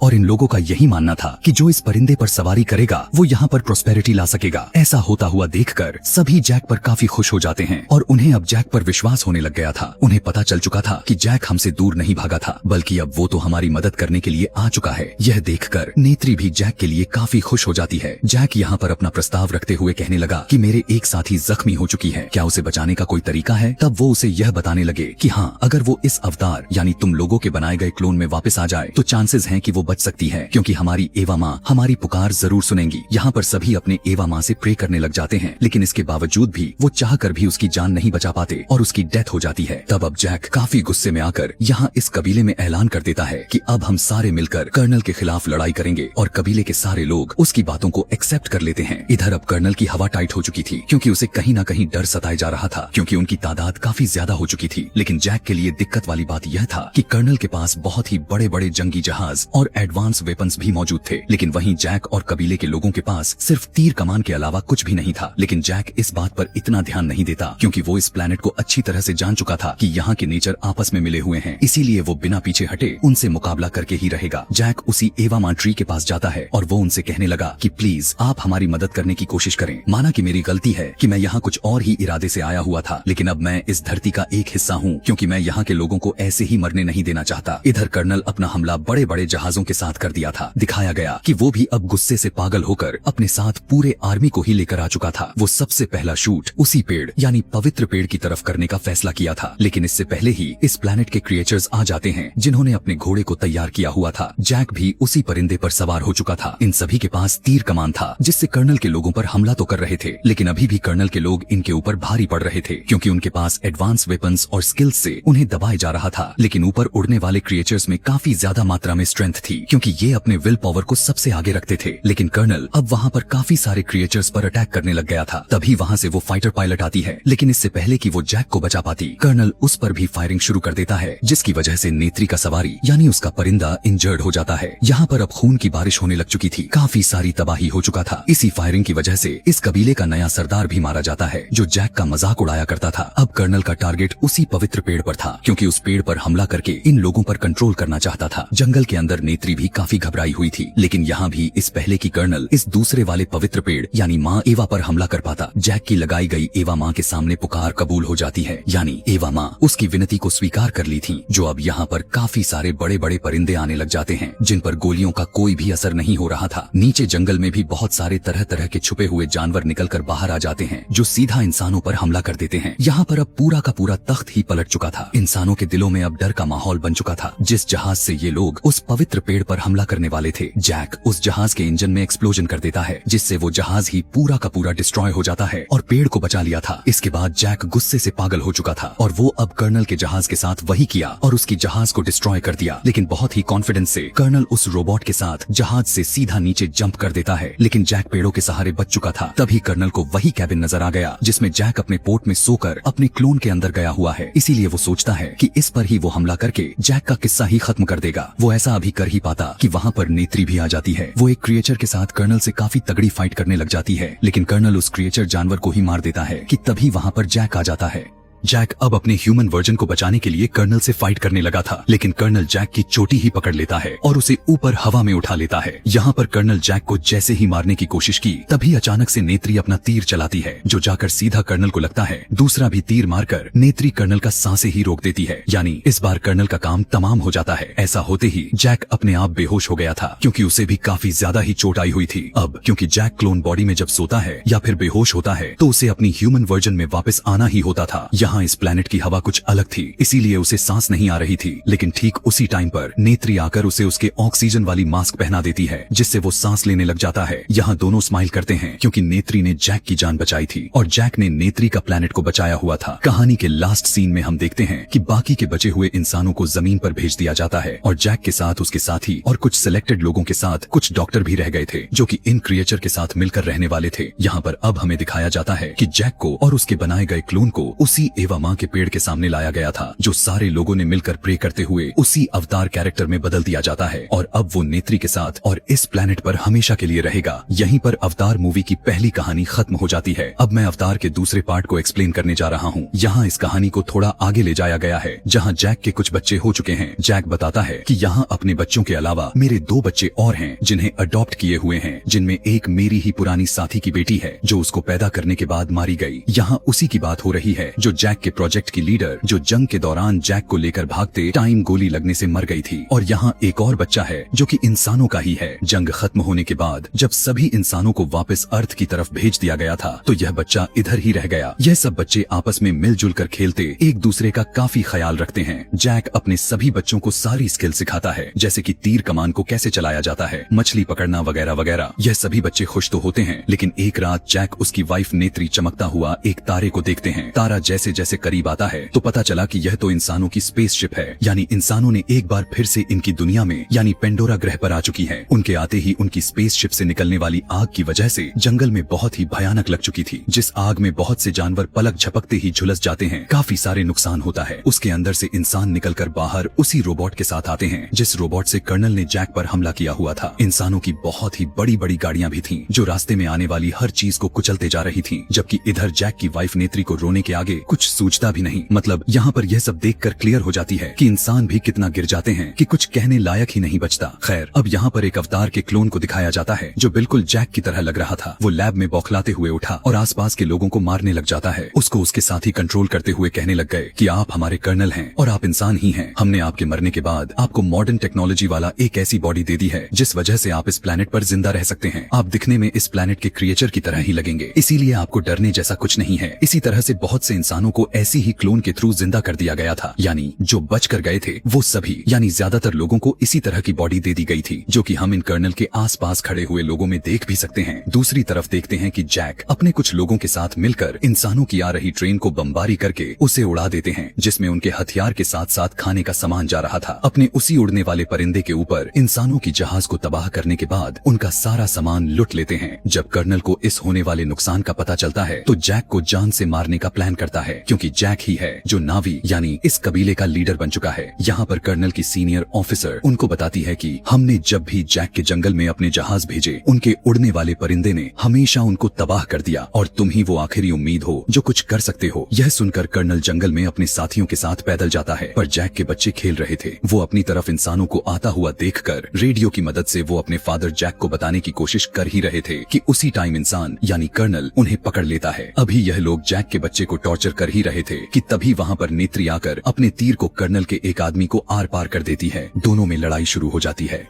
और इन लोगों का यही मानना था कि जो इस परिंदे पर सवारी करेगा वो यहाँ पर प्रोस्पेरिटी ला सकेगा। ऐसा होता हुआ देखकर सभी जैक पर काफी खुश हो जाते हैं और उन्हें अब जैक पर विश्वास होने लग गया था। उन्हें पता चल चुका था कि जैक हमसे दूर नहीं भागा था, बल्कि अब वो तो हमारी मदद करने के लिए आ चुका है। यह देखकर नेत्री भी जैक के लिए काफी खुश हो जाती है। जैक यहाँ पर अपना प्रस्ताव रखते हुए कहने लगा कि मेरे एक साथी जख्मी हो चुकी है, क्या उसे बचाने का कोई तरीका है? तब वो उसे यह बताने लगे कि हाँ, अगर वो इस अवतार यानी तुम लोगों के बनाए गए क्लोन में वापस आ जाए तो चांसेस हैं कि वो बच सकती है, क्योंकि हमारी एवा माँ हमारी पुकार जरूर सुनेंगी। यहाँ पर सभी अपने एवा माँ से प्रे करने लग जाते हैं, लेकिन इसके बावजूद भी वो चाह कर भी उसकी जान नहीं बचा पाते और उसकी डेथ हो जाती है। तब अब जैक काफी गुस्से में आकर यहाँ इस कबीले में ऐलान कर देता है कि अब हम सारे मिलकर कर्नल के खिलाफ लड़ाई करेंगे और कबीले के सारे लोग उसकी बातों को एक्सेप्ट कर लेते हैं। इधर अब कर्नल की हवा टाइट हो चुकी थी क्योंकि उसे कहीं न कहीं डर सताए जा रहा था, क्योंकि उनकी तादाद काफी ज्यादा हो चुकी थी। लेकिन जैक के लिए दिक्कत वाली बात यह था कि कर्नल के पास बहुत ही बड़े बड़े जंगी जहाज और एडवांस वेपन्स भी मौजूद थे, लेकिन वहीं जैक और कबीले के लोगों के पास सिर्फ तीर कमान के अलावा कुछ भी नहीं था। लेकिन जैक इस बात पर इतना ध्यान नहीं देता क्योंकि वो इस प्लेनेट को अच्छी तरह से जान चुका था कि यहाँ के नेचर आपस में मिले हुए हैं, इसीलिए वो बिना पीछे हटे उनसे मुकाबला करके ही रहेगा। जैक उसी एवा माँ ट्री के पास जाता है और वो उनसे कहने लगा कि प्लीज आप हमारी मदद करने की कोशिश करें। माना कि मेरी गलती है कि मैं यहाँ कुछ और ही इरादे से आया हुआ था, लेकिन अब मैं इस धरती का एक हिस्सा हूँ क्योंकि मैं यहाँ के लोगों को ऐसे ही मरने नहीं देना चाहता। इधर कर्नल अपना हमला बड़े बड़े जहाजों के साथ कर दिया था। दिखाया गया कि वो भी अब गुस्से से पागल होकर अपने साथ पूरे आर्मी को ही लेकर आ चुका था। वो सबसे पहला शूट उसी पेड़ यानी पवित्र पेड़ की तरफ करने का फैसला किया था, लेकिन इससे पहले ही इस प्लैनेट के क्रिएचर्स आ जाते हैं जिन्होंने अपने घोड़े को तैयार किया हुआ था। जैक भी उसी परिंदे पर सवार हो चुका था। इन सभी के पास तीर कमान था जिससे कर्नल के लोगों पर हमला तो कर रहे थे, लेकिन अभी भी कर्नल के लोग इनके ऊपर भारी पड़ रहे थे क्योंकि उनके पास एडवांस वेपन्स और स्किल्स से उन्हें दबाया जा रहा था। लेकिन ऊपर उड़ने वाले क्रिएचर्स में काफी ज्यादा मात्रा में स्ट्रेंथ थी क्योंकि ये अपने विल पावर को सबसे आगे रखते थे। लेकिन कर्नल अब वहाँ पर काफी सारे क्रिएचर्स पर अटैक करने लग गया था। तभी वहाँ से वो फाइटर पायलट आती है, लेकिन इससे पहले कि वो जैक को बचा पाती, कर्नल उस पर भी फायरिंग शुरू कर देता है, जिसकी वजह से नेत्री का सवारी यानी उसका परिंदा इंजर्ड हो जाता है। यहाँ पर अब खून की बारिश होने लग चुकी थी, काफी सारी तबाही हो चुका था। इसी फायरिंग की वजह से इस कबीले का नया सरदार भी मारा जाता है जो जैक का मजाक उड़ाया करता था। अब कर्नल का टारगेट उसी पवित्र पेड़ पर था क्योंकि उस पेड़ पर हमला करके इन लोगों पर कंट्रोल करना चाहता था। जंगल के अंदर नेत्री भी काफी घबराई हुई थी, लेकिन यहाँ भी इस पहले की कर्नल इस दूसरे वाले पवित्र पेड़ यानी माँ एवा पर हमला कर पाता। जैक की लगाई गई एवा माँ के सामने पुकार कबूल हो जाती है, यानी एवा माँ उसकी विनती को स्वीकार कर ली थी। जो अब यहाँ पर काफी सारे बड़े बड़े परिंदे आने लग जाते हैं जिन पर गोलियों का कोई भी असर नहीं हो रहा था। नीचे जंगल में भी बहुत सारे तरह तरह के छुपे हुए जानवर निकलकर बाहर आ जाते हैं जो सीधा इंसानों पर हमला कर देते हैं। यहाँ पर अब पूरा का पूरा तख्त ही पलट चुका था। इंसानों के दिलों में अब डर का माहौल बन चुका था। जिस जहाज से ये लोग उस पवित्र पेड़ पर हमला करने वाले थे, जैक उस जहाज के इंजन में एक्सप्लोजन कर देता है जिससे वो जहाज ही पूरा का पूरा डिस्ट्रॉय हो जाता है और पेड़ को बचा लिया था। इसके बाद जैक गुस्से से पागल हो चुका था और वो अब कर्नल के जहाज के साथ वही किया और उसकी जहाज को डिस्ट्रॉय कर दिया। लेकिन बहुत ही कॉन्फिडेंस से कर्नल उस रोबोट के साथ जहाज से सीधा नीचे जंप कर देता है, लेकिन जैक पेड़ों के सहारे बच चुका था। तभी कर्नल को वही कैबिन नजर आ गया जिसमें जैक अपने पोर्ट में सोकर अपने क्लोन के अंदर गया हुआ है। इसीलिए वो सोचता है कि इस पर ही वो हमला करके जैक का किस्सा ही खत्म कर देगा। वो ऐसा अभी कर ही पाता कि वहाँ पर नेत्री भी आ जाती है। वो एक क्रिएचर के साथ कर्नल से काफी तगड़ी फाइट करने लग जाती है, लेकिन कर्नल उस क्रिएचर जानवर को ही मार देता है कि तभी वहाँ पर जैक आ जाता है। जैक अब अपने ह्यूमन वर्जन को बचाने के लिए कर्नल से फाइट करने लगा था, लेकिन कर्नल जैक की चोटी ही पकड़ लेता है और उसे ऊपर हवा में उठा लेता है। यहाँ पर कर्नल जैक को जैसे ही मारने की कोशिश की, तभी अचानक से नेत्री अपना तीर चलाती है जो जाकर सीधा कर्नल को लगता है। दूसरा भी तीर मारकर नेत्री कर्नल का सांसें ही रोक देती है, यानी इस बार कर्नल का काम तमाम हो जाता है। ऐसा होते ही जैक अपने आप बेहोश हो गया था क्योंकि उसे भी काफी ज्यादा ही चोट आई हुई थी। अब क्योंकि जैक क्लोन बॉडी में जब सोता है या फिर बेहोश होता है तो उसे अपनी ह्यूमन वर्जन में वापस आना ही होता था। यहाँ इस प्लेनेट की हवा कुछ अलग थी, इसीलिए उसे सांस नहीं आ रही थी। लेकिन ठीक उसी टाइम पर नेत्री आकर उसे उसके ऑक्सीजन वाली मास्क पहना देती है जिससे वो सांस लेने लग जाता है। यहाँ दोनों स्माइल करते हैं क्योंकि नेत्री ने जैक की जान बचाई थी और जैक ने नेत्री का प्लेनेट को बचाया हुआ था। कहानी के लास्ट सीन में हम देखते हैं कि बाकी के बचे हुए इंसानों को जमीन पर भेज दिया जाता है और जैक के साथ उसके साथी और कुछ सिलेक्टेड लोगों के साथ कुछ डॉक्टर भी रह गए थे जो कि इन क्रिएचर के साथ मिलकर रहने वाले थे। यहाँ पर अब हमें दिखाया जाता है कि जैक को और उसके बनाए गए क्लोन को उसी एवा माँ के पेड़ के सामने लाया गया था जो सारे लोगों ने मिलकर प्रे करते हुए उसी अवतार कैरेक्टर में बदल दिया जाता है और अब वो नेत्री के साथ और इस प्लेनेट पर हमेशा के लिए रहेगा। यहीं पर अवतार मूवी की पहली कहानी खत्म हो जाती है। अब मैं अवतार के दूसरे पार्ट को एक्सप्लेन करने जा रहा हूँ। यहाँ इस कहानी को थोड़ा आगे ले जाया गया है जहाँ जैक के कुछ बच्चे हो चुके हैं। जैक बताता है कि यहाँ अपने बच्चों के अलावा मेरे 2 बच्चे और हैं जिन्हें अडॉप्ट किए हुए हैं, जिनमें एक मेरी ही पुरानी साथी की बेटी है जो उसको पैदा करने के बाद मारी गई। यहाँ उसी की बात हो रही है जो जैक के प्रोजेक्ट की लीडर जो जंग के दौरान जैक को लेकर भागते टाइम गोली लगने से मर गई थी। और यहाँ एक और बच्चा है जो कि इंसानों का ही है। जंग खत्म होने के बाद जब सभी इंसानों को वापस अर्थ की तरफ भेज दिया गया था तो यह बच्चा इधर ही रह गया। यह सब बच्चे आपस में मिलजुल कर खेलते एक दूसरे का काफी ख्याल रखते हैं। जैक अपने सभी बच्चों को सारी स्किल सिखाता है जैसे कि तीर कमान को कैसे चलाया जाता है, मछली पकड़ना वगैरह वगैरह। यह सभी बच्चे खुश तो होते हैं, लेकिन एक रात जैक उसकी वाइफ नेत्री चमकता हुआ एक तारे को देखते हैं। तारा जैसे जैसे करीब आता है तो पता चला कि यह तो इंसानों की स्पेसशिप है, यानी इंसानों ने एक बार फिर से इनकी दुनिया में यानी पेंडोरा ग्रह पर आ चुकी है। उनके आते ही उनकी स्पेसशिप से निकलने वाली आग की वजह से जंगल में बहुत ही भयानक लग चुकी थी, जिस आग में बहुत से जानवर पलक झपकते ही झुलस जाते हैं। काफी सारे नुकसान होता है। उसके अंदर से इंसान निकलकर बाहर उसी रोबोट के साथ आते हैं जिस रोबोट से कर्नल ने जैक पर हमला किया हुआ था। इंसानों की बहुत ही बड़ी बड़ी गाड़ियां भी थीं जो रास्ते में आने वाली हर चीज को कुचलते जा रही थीं, जबकि इधर जैक की वाइफ नेत्री को रोने के आगे कुछ सूझता भी नहीं। मतलब यहाँ पर यह सब देखकर क्लियर हो जाती है कि इंसान भी कितना गिर जाते हैं कि कुछ कहने लायक ही नहीं बचता। खैर, अब यहाँ पर एक अवतार के क्लोन को दिखाया जाता है जो बिल्कुल जैक की तरह लग रहा था। वो लैब में बौखलाते हुए उठा और आसपास के लोगों को मारने लग जाता है। उसको उसके साथी कंट्रोल करते हुए कहने लग गए कि आप हमारे कर्नल हैं और आप इंसान ही हैं। हमने आपके मरने के बाद आपको मॉडर्न टेक्नोलॉजी वाला एक ऐसी बॉडी दे दी है जिस वजह से आप इस प्लेनेट पर जिंदा रह सकते हैं। आप दिखने में इस प्लेनेट के क्रिएचर की तरह ही लगेंगे, इसीलिए आपको डरने जैसा कुछ नहीं है। इसी तरह से बहुत से इंसानों को ऐसी ही क्लोन के थ्रू जिंदा कर दिया गया था। यानी जो बच कर गए थे वो सभी यानी ज्यादातर लोगों को इसी तरह की बॉडी दे दी गई थी, जो कि हम इन कर्नल के आसपास खड़े हुए लोगों में देख भी सकते हैं। दूसरी तरफ देखते हैं कि जैक अपने कुछ लोगों के साथ मिलकर इंसानों की आ रही ट्रेन को बमबारी करके उसे उड़ा देते हैं, जिसमें उनके हथियार के साथ साथ खाने का सामान जा रहा था। अपने उसी उड़ने वाले परिंदे के ऊपर इंसानों की जहाज को तबाह करने के बाद उनका सारा सामान लुट लेते हैं। जब कर्नल को इस होने वाले नुकसान का पता चलता है तो जैक को जान से मारने का प्लान करता है, क्योंकि जैक ही है जो नावी यानी इस कबीले का लीडर बन चुका है। यहाँ पर कर्नल की सीनियर ऑफिसर उनको बताती है कि हमने जब भी जैक के जंगल में अपने जहाज भेजे, उनके उड़ने वाले परिंदे ने हमेशा उनको तबाह कर दिया और तुम ही वो आखिरी उम्मीद हो जो कुछ कर सकते हो। यह सुनकर कर्नल जंगल में अपने साथियों के साथ पैदल जाता है, पर जैक के बच्चे खेल रहे थे। वो अपनी तरफ इंसानों को आता हुआ देखकर रेडियो की मदद से वो अपने फादर जैक को बताने की कोशिश कर ही रहे थे कि उसी टाइम इंसान यानी कर्नल उन्हें पकड़ लेता है। अभी यह लोग जैक के बच्चे को टॉर्चर कर ही रहे थे कि तभी वहाँ पर नेत्री आकर अपने तीर को कर्नल के एक आदमी को आर पार कर देती है। दोनों में लड़ाई शुरू हो जाती है।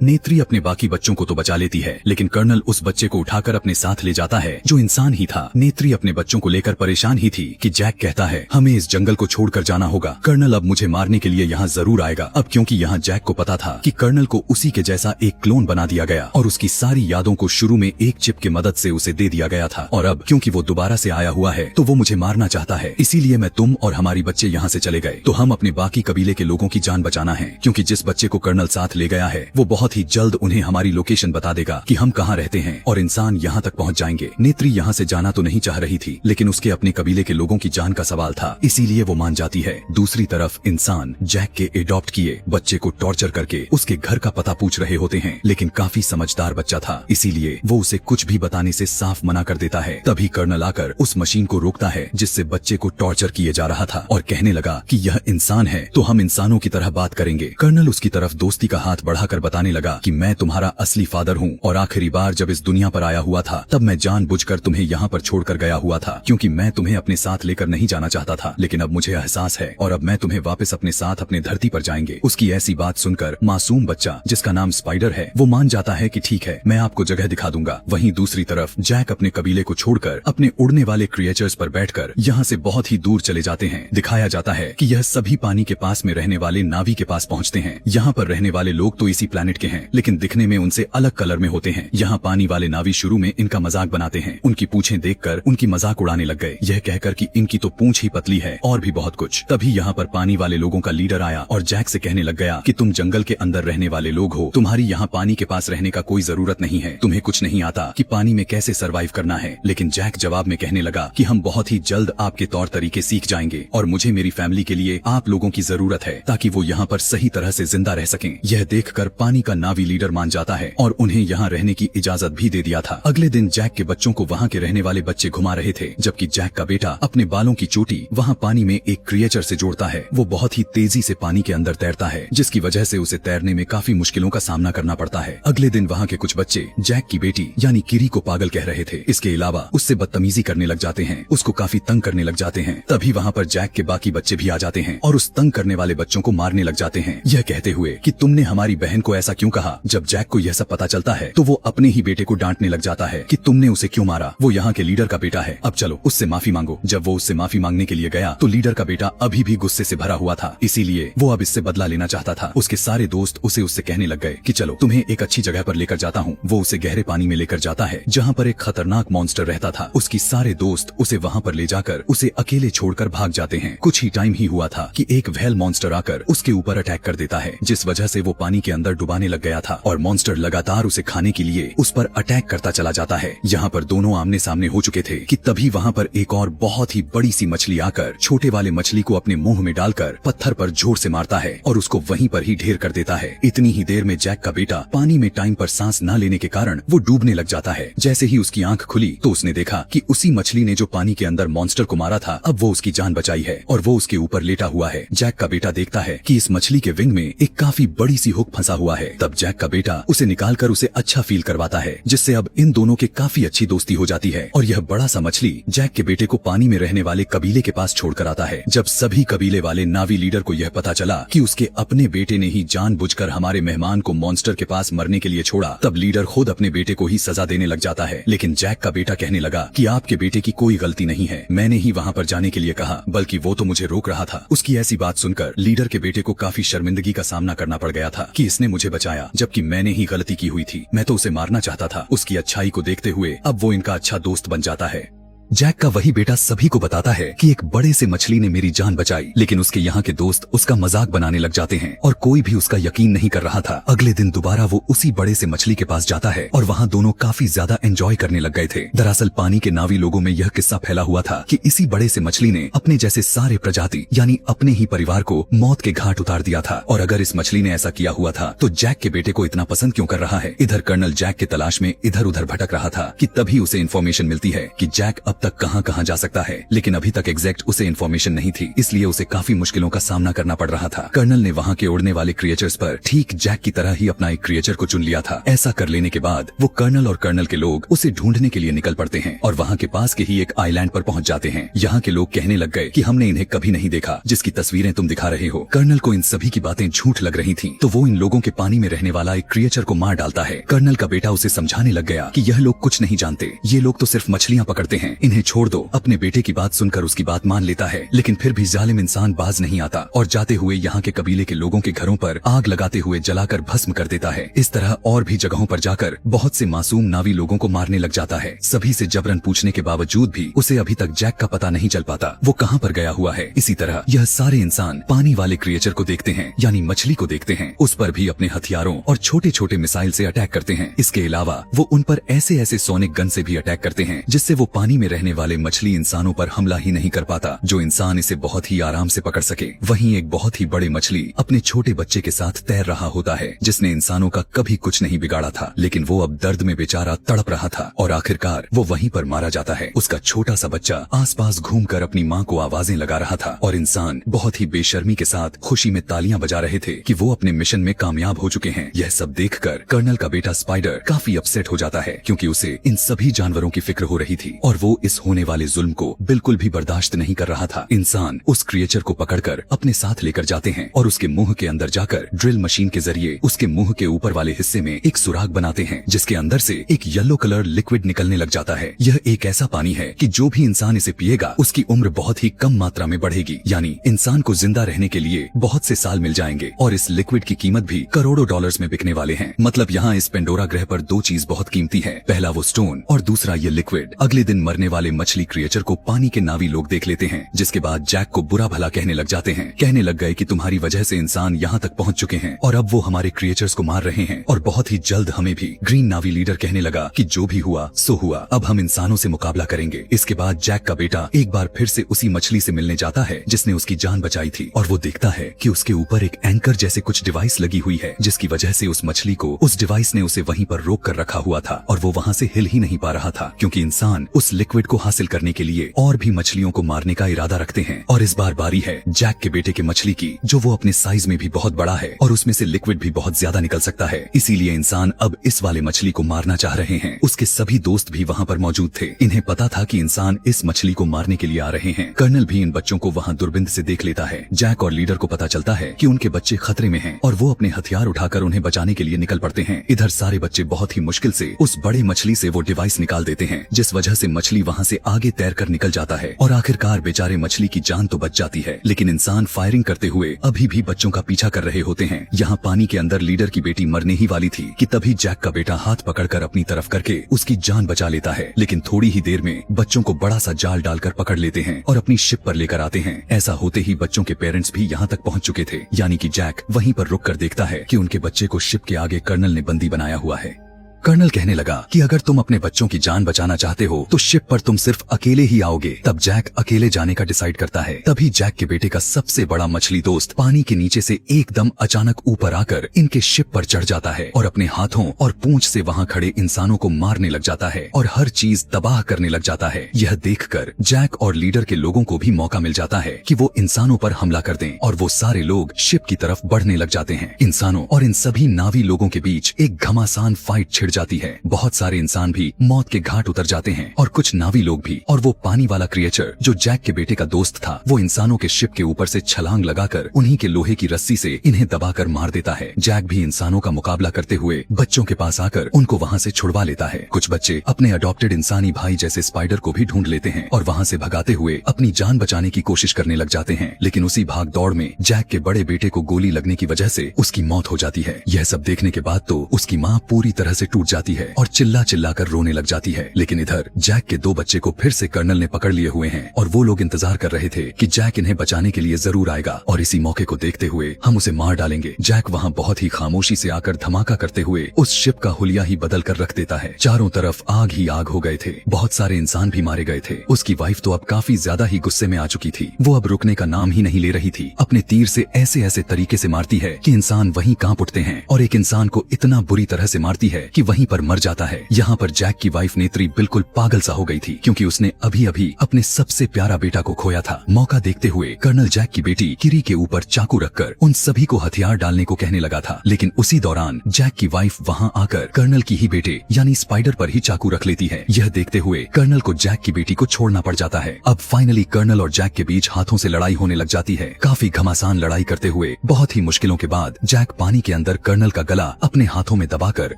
नेत्री अपने बाकी बच्चों को तो बचा लेती है, लेकिन कर्नल उस बच्चे को उठाकर अपने साथ ले जाता है जो इंसान ही था। नेत्री अपने बच्चों को लेकर परेशान ही थी कि जैक कहता है हमें इस जंगल को छोड़कर जाना होगा, कर्नल अब मुझे मारने के लिए यहाँ जरूर आएगा। अब क्योंकि यहाँ जैक को पता था कि कर्नल को उसी के जैसा एक क्लोन बना दिया गया और उसकी सारी यादों को शुरू में एक चिप की मदद से उसे दे दिया गया था, और अब क्योंकि वो दोबारा से आया हुआ है तो वो मुझे मारना चाहता है। इसीलिए मैं तुम और हमारी बच्चे यहाँ से चले गए तो हम अपने बाकी कबीले के लोगों की जान बचाना है, क्योंकि जिस बच्चे को कर्नल साथ ले गया है वो बहुत ही जल्द उन्हें हमारी लोकेशन बता देगा कि हम कहाँ रहते हैं और इंसान यहाँ तक पहुँच जाएंगे। नेत्री यहाँ से जाना तो नहीं चाह रही थी, लेकिन उसके अपने कबीले के लोगों की जान का सवाल था, इसीलिए वो मान जाती है। दूसरी तरफ इंसान जैक के एडॉप्ट किए बच्चे को टॉर्चर करके उसके घर का पता पूछ रहे होते हैं, लेकिन काफी समझदार बच्चा था, इसीलिए वो उसे कुछ भी बताने से साफ मना कर देता है। तभी कर्नल आकर उस मशीन को रोकता है जिससे बच्चे को टॉर्चर किए जा रहा था और कहने लगा कि यह इंसान है तो हम इंसानों की तरह बात करेंगे। कर्नल उसकी तरफ दोस्ती का हाथ बढ़ाकर बताने लगा कि मैं तुम्हारा असली फादर हूँ और आखिरी बार जब इस दुनिया पर आया हुआ था तब मैं जानबूझकर तुम्हें यहाँ पर छोड़कर गया हुआ था, क्योंकि मैं तुम्हें अपने साथ लेकर नहीं जाना चाहता था, लेकिन अब मुझे एहसास है और अब मैं तुम्हें वापस अपने साथ अपने धरती पर जाएंगे। उसकी ऐसी बात सुनकर मासूम बच्चा जिसका नाम स्पाइडर है वो मान जाता है कि ठीक है मैं आपको जगह दिखा दूंगा। वहीं दूसरी तरफ जैक अपने कबीले को छोड़कर अपने उड़ने वाले क्रिएचर्स पर बैठकर यहाँ से बहुत ही दूर चले जाते हैं। दिखाया जाता है कि यह सभी पानी के पास में रहने वाले नावी के पास पहुँचते हैं। यहाँ पर रहने वाले लोग तो इसी प्लेनेट के हैं, लेकिन दिखने में उनसे अलग कलर में होते हैं। यहाँ पानी वाले नावी शुरू में इनका मजाक बनाते हैं, उनकी पूंछें देखकर उनकी मजाक उड़ाने लग गए, यह कहकर कि इनकी तो पूंछ ही पतली है और भी बहुत कुछ। तभी यहाँ पर पानी वाले लोगों का लीडर आया और जैक से कहने लग गया कि तुम जंगल के अंदर रहने वाले लोग हो, तुम्हारी यहाँ पानी के पास रहने का कोई जरूरत नहीं है, तुम्हें कुछ नहीं आता कि पानी में कैसे सर्वाइव करना है। लेकिन जैक जवाब में कहने लगा कि हम बहुत ही जल्द आपके तौर तरीके सीख जाएंगे और मुझे मेरी फैमिली के लिए आप लोगों की जरूरत है ताकि वो यहाँ पर सही तरह से जिंदा रह सकें। यह देखकर पानी का नावी लीडर मान जाता है और उन्हें यहाँ रहने की इजाजत भी दे दिया था। अगले दिन जैक के बच्चों को वहाँ के रहने वाले बच्चे घुमा रहे थे, जबकि जैक का बेटा अपने बालों की चोटी वहाँ पानी में एक क्रिएचर से जोड़ता है। वो बहुत ही तेजी से पानी के अंदर तैरता है, जिसकी वजह से उसे तैरने में काफी मुश्किलों का सामना करना पड़ता है। अगले दिन वहाँ के कुछ बच्चे जैक की बेटी यानी किरी को पागल कह रहे थे। इसके अलावा उससे बदतमीजी करने लग जाते हैं, उसको काफी तंग करने लग जाते हैं। तभी वहाँ पर जैक के बाकी बच्चे भी आ जाते हैं और उस तंग करने वाले बच्चों को मारने लग जाते हैं, यह कहते हुए कि तुमने हमारी बहन को ऐसा क्यों कहा। जब जैक को यह सब पता चलता है तो वो अपने ही बेटे को डांटने लग जाता है कि तुमने उसे क्यों मारा, वो यहाँ के लीडर का बेटा है, अब चलो उससे माफी मांगो। जब वो उससे माफी मांगने के लिए गया तो लीडर का बेटा अभी भी गुस्से से भरा हुआ था, इसीलिए वो अब इससे बदला लेना चाहता था। उसके सारे दोस्त उससे कहने लग गए कि चलो तुम्हें एक अच्छी जगह पर लेकर जाता हूँ। वो उसे गहरे पानी में लेकर जाता है जहाँ पर एक खतरनाक मॉन्स्टर रहता था। उसकी सारे दोस्त उसे वहाँ पर ले जाकर उसे अकेले छोड़कर भाग जाते हैं। कुछ ही टाइम ही हुआ था कि एक व्हेल मॉन्स्टर आकर उसके ऊपर अटैक कर देता है, जिस वजह से वो पानी के अंदर डुबाने लग गया था और मॉन्स्टर लगातार उसे खाने के लिए उस पर अटैक करता चला जाता है। यहाँ पर दोनों आमने सामने हो चुके थे कि तभी वहाँ पर एक और बहुत ही बड़ी सी मछली आकर छोटे वाले मछली को अपने मुंह में डालकर पत्थर पर जोर से मारता है और उसको वहीं पर ही ढेर कर देता है। इतनी ही देर में जैक का बेटा पानी में टाइम पर सांस न लेने के कारण वो डूबने लग जाता है। जैसे ही उसकी आंख खुली तो उसने देखा कि उसी मछली ने जो पानी के अंदर मॉन्स्टर को मारा था अब वो उसकी जान बचाई है और वो उसके ऊपर लेटा हुआ है। जैक का बेटा देखता है कि इस मछली के विंग में एक काफी बड़ी सी हुक फंसा हुआ है। तब जैक का बेटा उसे निकालकर उसे अच्छा फील करवाता है, जिससे अब इन दोनों के काफी अच्छी दोस्ती हो जाती है। और यह बड़ा सा मछली जैक के बेटे को पानी में रहने वाले कबीले के पास छोड़कर आता है। जब सभी कबीले वाले नावी लीडर को यह पता चला कि उसके अपने बेटे ने ही जानबूझकर हमारे मेहमान को मॉन्स्टर के पास मरने के लिए छोड़ा, तब लीडर खुद अपने बेटे को ही सजा देने लग जाता है। लेकिन जैक का बेटा कहने लगा कि आपके बेटे की कोई गलती नहीं है, मैंने ही वहाँ पर जाने के लिए कहा, बल्कि वो तो मुझे रोक रहा था। उसकी ऐसी बात सुनकर लीडर के बेटे को काफी शर्मिंदगी का सामना करना पड़ गया था कि इसने मुझे बचाया जबकि मैंने ही गलती की हुई थी, मैं तो उसे मारना चाहता था। उसकी अच्छाई को देखते हुए अब वो इनका अच्छा दोस्त बन जाता है। जैक का वही बेटा सभी को बताता है कि एक बड़े से मछली ने मेरी जान बचाई, लेकिन उसके यहाँ के दोस्त उसका मजाक बनाने लग जाते हैं और कोई भी उसका यकीन नहीं कर रहा था। अगले दिन दोबारा वो उसी बड़े से मछली के पास जाता है और वहाँ दोनों काफी ज्यादा एंजॉय करने लग गए थे। दरअसल पानी के नावी लोगों में यह किस्सा फैला हुआ था कि इसी बड़े से मछली ने अपने जैसे सारे प्रजाति यानी अपने ही परिवार को मौत के घाट उतार दिया था। और अगर इस मछली ने ऐसा किया हुआ था तो जैक के बेटे को इतना पसंद क्यों कर रहा है। इधर कर्नल जैक के तलाश में इधर उधर भटक रहा था कि तभी उसे इन्फॉर्मेशन मिलती है कि जैक अब तक कहाँ कहाँ जा सकता है, लेकिन अभी तक एग्जैक्ट उसे इन्फॉर्मेशन नहीं थी, इसलिए उसे काफी मुश्किलों का सामना करना पड़ रहा था। कर्नल ने वहाँ के उड़ने वाले क्रिएचर्स पर ठीक जैक की तरह ही अपना एक क्रिएचर को चुन लिया था। ऐसा कर लेने के बाद वो कर्नल और कर्नल के लोग उसे ढूंढने के लिए निकल पड़ते हैं और वहाँ के पास के ही एक आइलैंड पर पहुँच जाते हैं। यहाँ के लोग कहने लग गए कि हमने इन्हें कभी नहीं देखा जिसकी तस्वीरें तुम दिखा रहे हो। कर्नल को इन सभी की बातें झूठ लग रही थी, तो वो इन लोगों के पानी में रहने वाला एक क्रिएचर को मार डालता है। कर्नल का बेटा उसे समझाने लग गया कि यह लोग कुछ नहीं जानते, ये लोग तो सिर्फ मछलियाँ पकड़ते हैं, इन्हें छोड़ दो। अपने बेटे की बात सुनकर उसकी बात मान लेता है, लेकिन फिर भी जालिम इंसान बाज नहीं आता और जाते हुए यहाँ के कबीले के लोगों के घरों पर आग लगाते हुए जलाकर भस्म कर देता है। इस तरह और भी जगहों पर जाकर बहुत से मासूम नावी लोगों को मारने लग जाता है। सभी से जबरन पूछने के बावजूद भी उसे अभी तक जैक का पता नहीं चल पाता, वो कहाँ पर गया हुआ है। इसी तरह यह सारे इंसान पानी वाले क्रिएचर को देखते हैं यानी मछली को देखते हैं, उस पर भी अपने हथियारों और छोटे छोटे मिसाइल से अटैक करते हैं। इसके अलावा वो उन पर ऐसे ऐसे सोनिक गन से भी अटैक करते हैं जिससे वो पानी में रहने वाले मछली इंसानों पर हमला ही नहीं कर पाता, जो इंसान इसे बहुत ही आराम से पकड़ सके। वहीं एक बहुत ही बड़े मछली अपने छोटे बच्चे के साथ तैर रहा होता है जिसने इंसानों का कभी कुछ नहीं बिगाड़ा था, लेकिन वो अब दर्द में बेचारा तड़प रहा था और आखिरकार वो वहीं पर मारा जाता है। उसका छोटा सा बच्चा आसपास घूमकर अपनी माँ को आवाजें लगा रहा था और इंसान बहुत ही बेशर्मी के साथ खुशी में तालियां बजा रहे थे कि वो अपने मिशन में कामयाब हो चुके हैं। यह सब देखकर कर्नल का बेटा स्पाइडर काफी अपसेट हो जाता है क्योंकि उसे इन सभी जानवरों की फिक्र हो रही थी और वो इस होने वाले जुल्म को बिल्कुल भी बर्दाश्त नहीं कर रहा था। इंसान उस क्रिएचर को पकड़कर अपने साथ लेकर जाते हैं और उसके मुंह के अंदर जाकर ड्रिल मशीन के जरिए उसके मुंह के ऊपर वाले हिस्से में एक सुराग बनाते हैं जिसके अंदर से एक येलो कलर लिक्विड निकलने लग जाता है। यह एक ऐसा पानी है कि जो भी इंसान इसे पिएगा उसकी उम्र बहुत ही कम मात्रा में बढ़ेगी, यानी इंसान को जिंदा रहने के लिए बहुत से साल मिल जाएंगे और इस लिक्विड की कीमत भी करोड़ों डॉलर्स में बिकने वाले हैं। मतलब यहाँ इस पेंडोरा ग्रह पर दो चीज बहुत कीमती है, पहला वो स्टोन और दूसरा ये लिक्विड। अगले दिन मरने वाले मछली क्रिएचर को पानी के नावी लोग देख लेते हैं, जिसके बाद जैक को बुरा भला कहने लग जाते हैं। कहने लग गए कि तुम्हारी वजह से इंसान यहाँ तक पहुँच चुके हैं और अब वो हमारे क्रिएचर्स को मार रहे हैं और बहुत ही जल्द हमें भी। ग्रीन नावी लीडर कहने लगा कि जो भी हुआ सो हुआ, अब हम इंसानों से मुकाबला करेंगे। इसके बाद जैक का बेटा एक बार फिर से उसी मछली से मिलने जाता है जिसने उसकी जान बचाई थी और वो देखता है कि उसके ऊपर एक एंकर जैसे कुछ डिवाइस लगी हुई है, जिसकी वजह से उस मछली को उस डिवाइस ने उसे वहीं पर रोक कर रखा हुआ था और वो वहाँ से हिल ही नहीं पा रहा था क्योंकि इंसान उस लिक्विड को हासिल करने के लिए और भी मछलियों को मारने का इरादा रखते हैं। और इस बार बारी है जैक के बेटे के मछली की, जो वो अपने साइज में भी बहुत बड़ा है और उसमें से लिक्विड भी बहुत ज्यादा निकल सकता है। इसीलिए इंसान अब इस वाले मछली को मारना चाह रहे हैं। उसके सभी दोस्त भी वहाँ पर मौजूद थे। इन्हें पता था कि इंसान इस मछली को मारने के लिए आ रहे हैं। कर्नल भी इन बच्चों को वहाँ दूरबीन से देख लेता है। जैक और लीडर को पता चलता है कि उनके बच्चे खतरे में हैं और वो अपने हथियार उठाकर उन्हें बचाने के लिए निकल पड़ते हैं। इधर सारे बच्चे बहुत ही मुश्किल से उस बड़े मछली से वो डिवाइस निकाल देते हैं, जिस वजह से मछली वहाँ से आगे तैरकर निकल जाता है और आखिरकार बेचारे मछली की जान तो बच जाती है, लेकिन इंसान फायरिंग करते हुए अभी भी बच्चों का पीछा कर रहे होते हैं। यहाँ पानी के अंदर लीडर की बेटी मरने ही वाली थी कि तभी जैक का बेटा हाथ पकड़कर अपनी तरफ करके उसकी जान बचा लेता है, लेकिन थोड़ी ही देर में बच्चों को बड़ा सा जाल डालकर पकड़ लेते हैं और अपनी शिप पर लेकर आते हैं। ऐसा होते ही बच्चों के पेरेंट्स भी यहाँ तक पहुँच चुके थे, यानी कि जैक वहीं पर रुक कर देखता है कि उनके बच्चे को शिप के आगे कर्नल ने बंदी बनाया हुआ है। कर्नल कहने लगा कि अगर तुम अपने बच्चों की जान बचाना चाहते हो तो शिप पर तुम सिर्फ अकेले ही आओगे। तब जैक अकेले जाने का डिसाइड करता है। तभी जैक के बेटे का सबसे बड़ा मछली दोस्त पानी के नीचे से एकदम अचानक ऊपर आकर इनके शिप पर चढ़ जाता है और अपने हाथों और पूंछ से वहां खड़े इंसानों को मारने लग जाता है और हर चीज तबाह करने लग जाता है। यह देखकर जैक और लीडर के लोगों को भी मौका मिल जाता है कि वो इंसानों पर हमला कर दें और वो सारे लोग शिप की तरफ बढ़ने लग जाते हैं। इंसानों और इन सभी नावी लोगों के बीच एक घमासान फाइट छिड़ जाती है। बहुत सारे इंसान भी मौत के घाट उतर जाते हैं और कुछ नावी लोग भी, और वो पानी वाला क्रिएचर जो जैक के बेटे का दोस्त था वो इंसानों के शिप के ऊपर से छलांग लगाकर उन्हीं के लोहे की रस्सी से इन्हें दबाकर मार देता है। जैक भी इंसानों का मुकाबला करते हुए बच्चों के पास आकर उनको वहाँ से छुड़वा लेता है। कुछ बच्चे अपने अडॉप्टेड इंसानी भाई जैसे स्पाइडर को भी ढूंढ लेते हैं और वहाँ से भगाते हुए अपनी जान बचाने की कोशिश करने लग जाते हैं, लेकिन उसी भाग दौड़ में जैक के बड़े बेटे को गोली लगने की वजह से उसकी मौत हो जाती है। यह सब देखने के बाद तो उसकी माँ पूरी तरह से टूट जाती है और चिल्ला चिल्लाकर रोने लग जाती है। लेकिन इधर जैक के दो बच्चे को फिर से कर्नल ने पकड़ लिए हुए हैं और वो लोग इंतजार कर रहे थे कि जैक इन्हें बचाने के लिए जरूर आएगा और इसी मौके को देखते हुए हम उसे मार डालेंगे। जैक वहाँ बहुत ही खामोशी से आकर धमाका करते हुए उस शिप का हुलिया ही बदल कर रख देता है। चारों तरफ आग ही आग हो गए थे, बहुत सारे इंसान भी मारे गए थे। उसकी वाइफ तो अब काफी ज्यादा ही गुस्से में आ चुकी थी। वो अब रुकने का नाम ही नहीं ले रही थी। अपने तीर से ऐसे ऐसे तरीके से मारती है कि इंसान वहीं कांप उठते हैं और एक इंसान को इतना बुरी तरह से मारती है कि वहीं पर मर जाता है। यहाँ पर जैक की वाइफ नेत्री बिल्कुल पागल सा हो गई थी क्योंकि उसने अभी अभी अपने सबसे प्यारा बेटा को खोया था। मौका देखते हुए कर्नल जैक की बेटी किरी के ऊपर चाकू रखकर उन सभी को हथियार डालने को कहने लगा था, लेकिन उसी दौरान जैक की वाइफ वहां आकर कर्नल की ही बेटे यानी स्पाइडर पर ही चाकू रख लेती है। यह देखते हुए कर्नल को जैक की बेटी को छोड़ना पड़ जाता है। अब फाइनली कर्नल और जैक के बीच हाथों से लड़ाई होने लग जाती है। काफी घमासान लड़ाई करते हुए बहुत ही मुश्किलों के बाद जैक पानी के अंदर कर्नल का गला अपने हाथों में दबाकर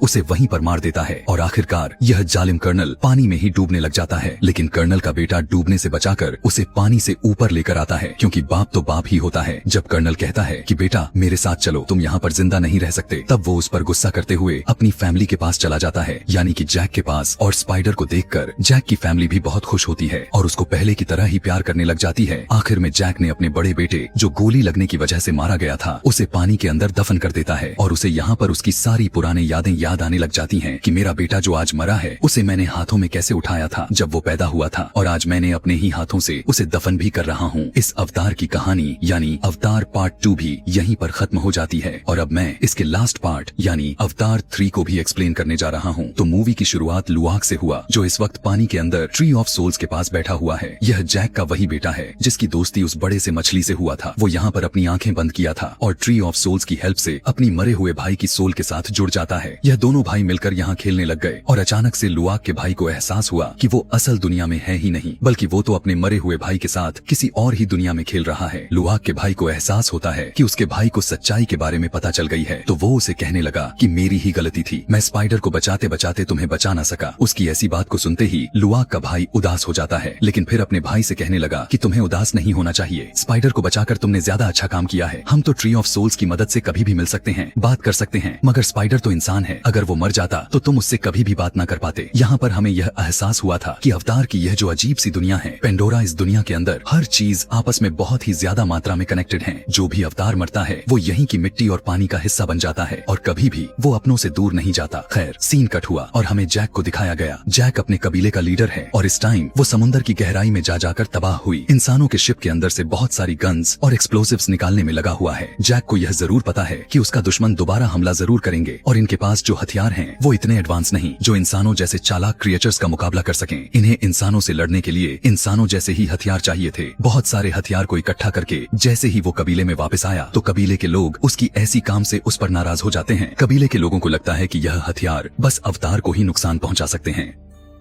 उसे वहीं पर मार देता है और आखिरकार यह जालिम कर्नल पानी में ही डूबने लग जाता है। लेकिन कर्नल का बेटा डूबने से बचाकर उसे पानी से ऊपर लेकर आता है क्योंकि बाप तो बाप ही होता है। जब कर्नल कहता है कि बेटा मेरे साथ चलो, तुम यहाँ पर जिंदा नहीं रह सकते, तब वो उस पर गुस्सा करते हुए अपनी फैमिली के पास चला जाता है, यानी कि जैक के पास। और स्पाइडर को देखकर जैक की फैमिली भी बहुत खुश होती है और उसको पहले की तरह ही प्यार करने लग जाती है। आखिर में जैक ने अपने बड़े बेटे जो गोली लगने की वजह से मारा गया था उसे पानी के अंदर दफन कर देता है और उसे यहाँ पर उसकी सारी पुरानी यादें याद आने लग जाती हैं कि मेरा बेटा जो आज मरा है उसे मैंने हाथों में कैसे उठाया था जब वो पैदा हुआ था और आज मैंने अपने ही हाथों से उसे दफन भी कर रहा हूँ। इस अवतार की कहानी यानी अवतार पार्ट 2 भी यहीं पर खत्म हो जाती है और अब मैं इसके लास्ट पार्ट यानी अवतार 3 को भी एक्सप्लेन करने जा रहा हूँ। तो मूवी की शुरुआत लुआक से हुआ जो इस वक्त पानी के अंदर ट्री ऑफ सोल्स के पास बैठा हुआ है। यह जैक का वही बेटा है जिसकी दोस्ती उस बड़े से मछली से हुआ था। वो यहाँ पर अपनी आंखें बंद किया था और ट्री ऑफ सोल्स की हेल्प से अपनी मरे हुए भाई की सोल के साथ जुड़ जाता है। यह दोनों भाई मिलकर यहाँ खेलने लग गए और अचानक से लुआक के भाई को एहसास हुआ कि वो असल दुनिया में है ही नहीं बल्कि वो तो अपने मरे हुए भाई के साथ किसी और ही दुनिया में खेल रहा है। लुआक के भाई को एहसास होता है कि उसके भाई को सच्चाई के बारे में पता चल गई है, तो वो उसे कहने लगा कि मेरी ही गलती थी, मैं स्पाइडर को बचाते बचाते तुम्हें बचा ना सका। उसकी ऐसी बात को सुनते ही लुआक का भाई उदास हो जाता है, लेकिन फिर अपने भाई से कहने लगा कि तुम्हें उदास नहीं होना चाहिए, स्पाइडर को बचाकर तुमने ज्यादा अच्छा काम किया है। हम तो ट्री ऑफ सोल्स की मदद से कभी भी मिल सकते हैं, बात कर सकते हैं, मगर स्पाइडर तो इंसान है, अगर वो मर जाता तो तुम उससे कभी भी बात ना कर पाते। यहाँ पर हमें यह एहसास हुआ था कि अवतार की यह जो अजीब सी दुनिया है पेंडोरा, इस दुनिया के अंदर हर चीज आपस में बहुत ही ज्यादा मात्रा में कनेक्टेड है। जो भी अवतार मरता है वो यहीं की मिट्टी और पानी का हिस्सा बन जाता है और कभी भी वो अपनों से दूर नहीं जाता। खैर सीन कट हुआ और हमें जैक को दिखाया गया। जैक अपने कबीले का लीडर है और इस टाइम वो समुद्र की गहराई में जा जाकर तबाह हुई इंसानों के शिप के अंदर से बहुत सारी गन्स और एक्सप्लोसिव्स निकालने में लगा हुआ है। जैक को यह जरूर पता है कि उसका दुश्मन दोबारा हमला जरूर करेंगे और इनके पास जो हथियार हैं वो इतने एडवांस नहीं जो इंसानों जैसे चालाक क्रिएचर्स का मुकाबला कर सकें। इन्हें इंसानों से लड़ने के लिए इंसानों जैसे ही हथियार चाहिए थे। बहुत सारे हथियार को इकट्ठा करके जैसे ही वो कबीले में वापस आया तो कबीले के लोग उसकी ऐसी काम से उस पर नाराज हो जाते हैं। कबीले के लोगों को लगता है कि यह हथियार बस अवतार को ही नुकसान पहुंचा सकते हैं।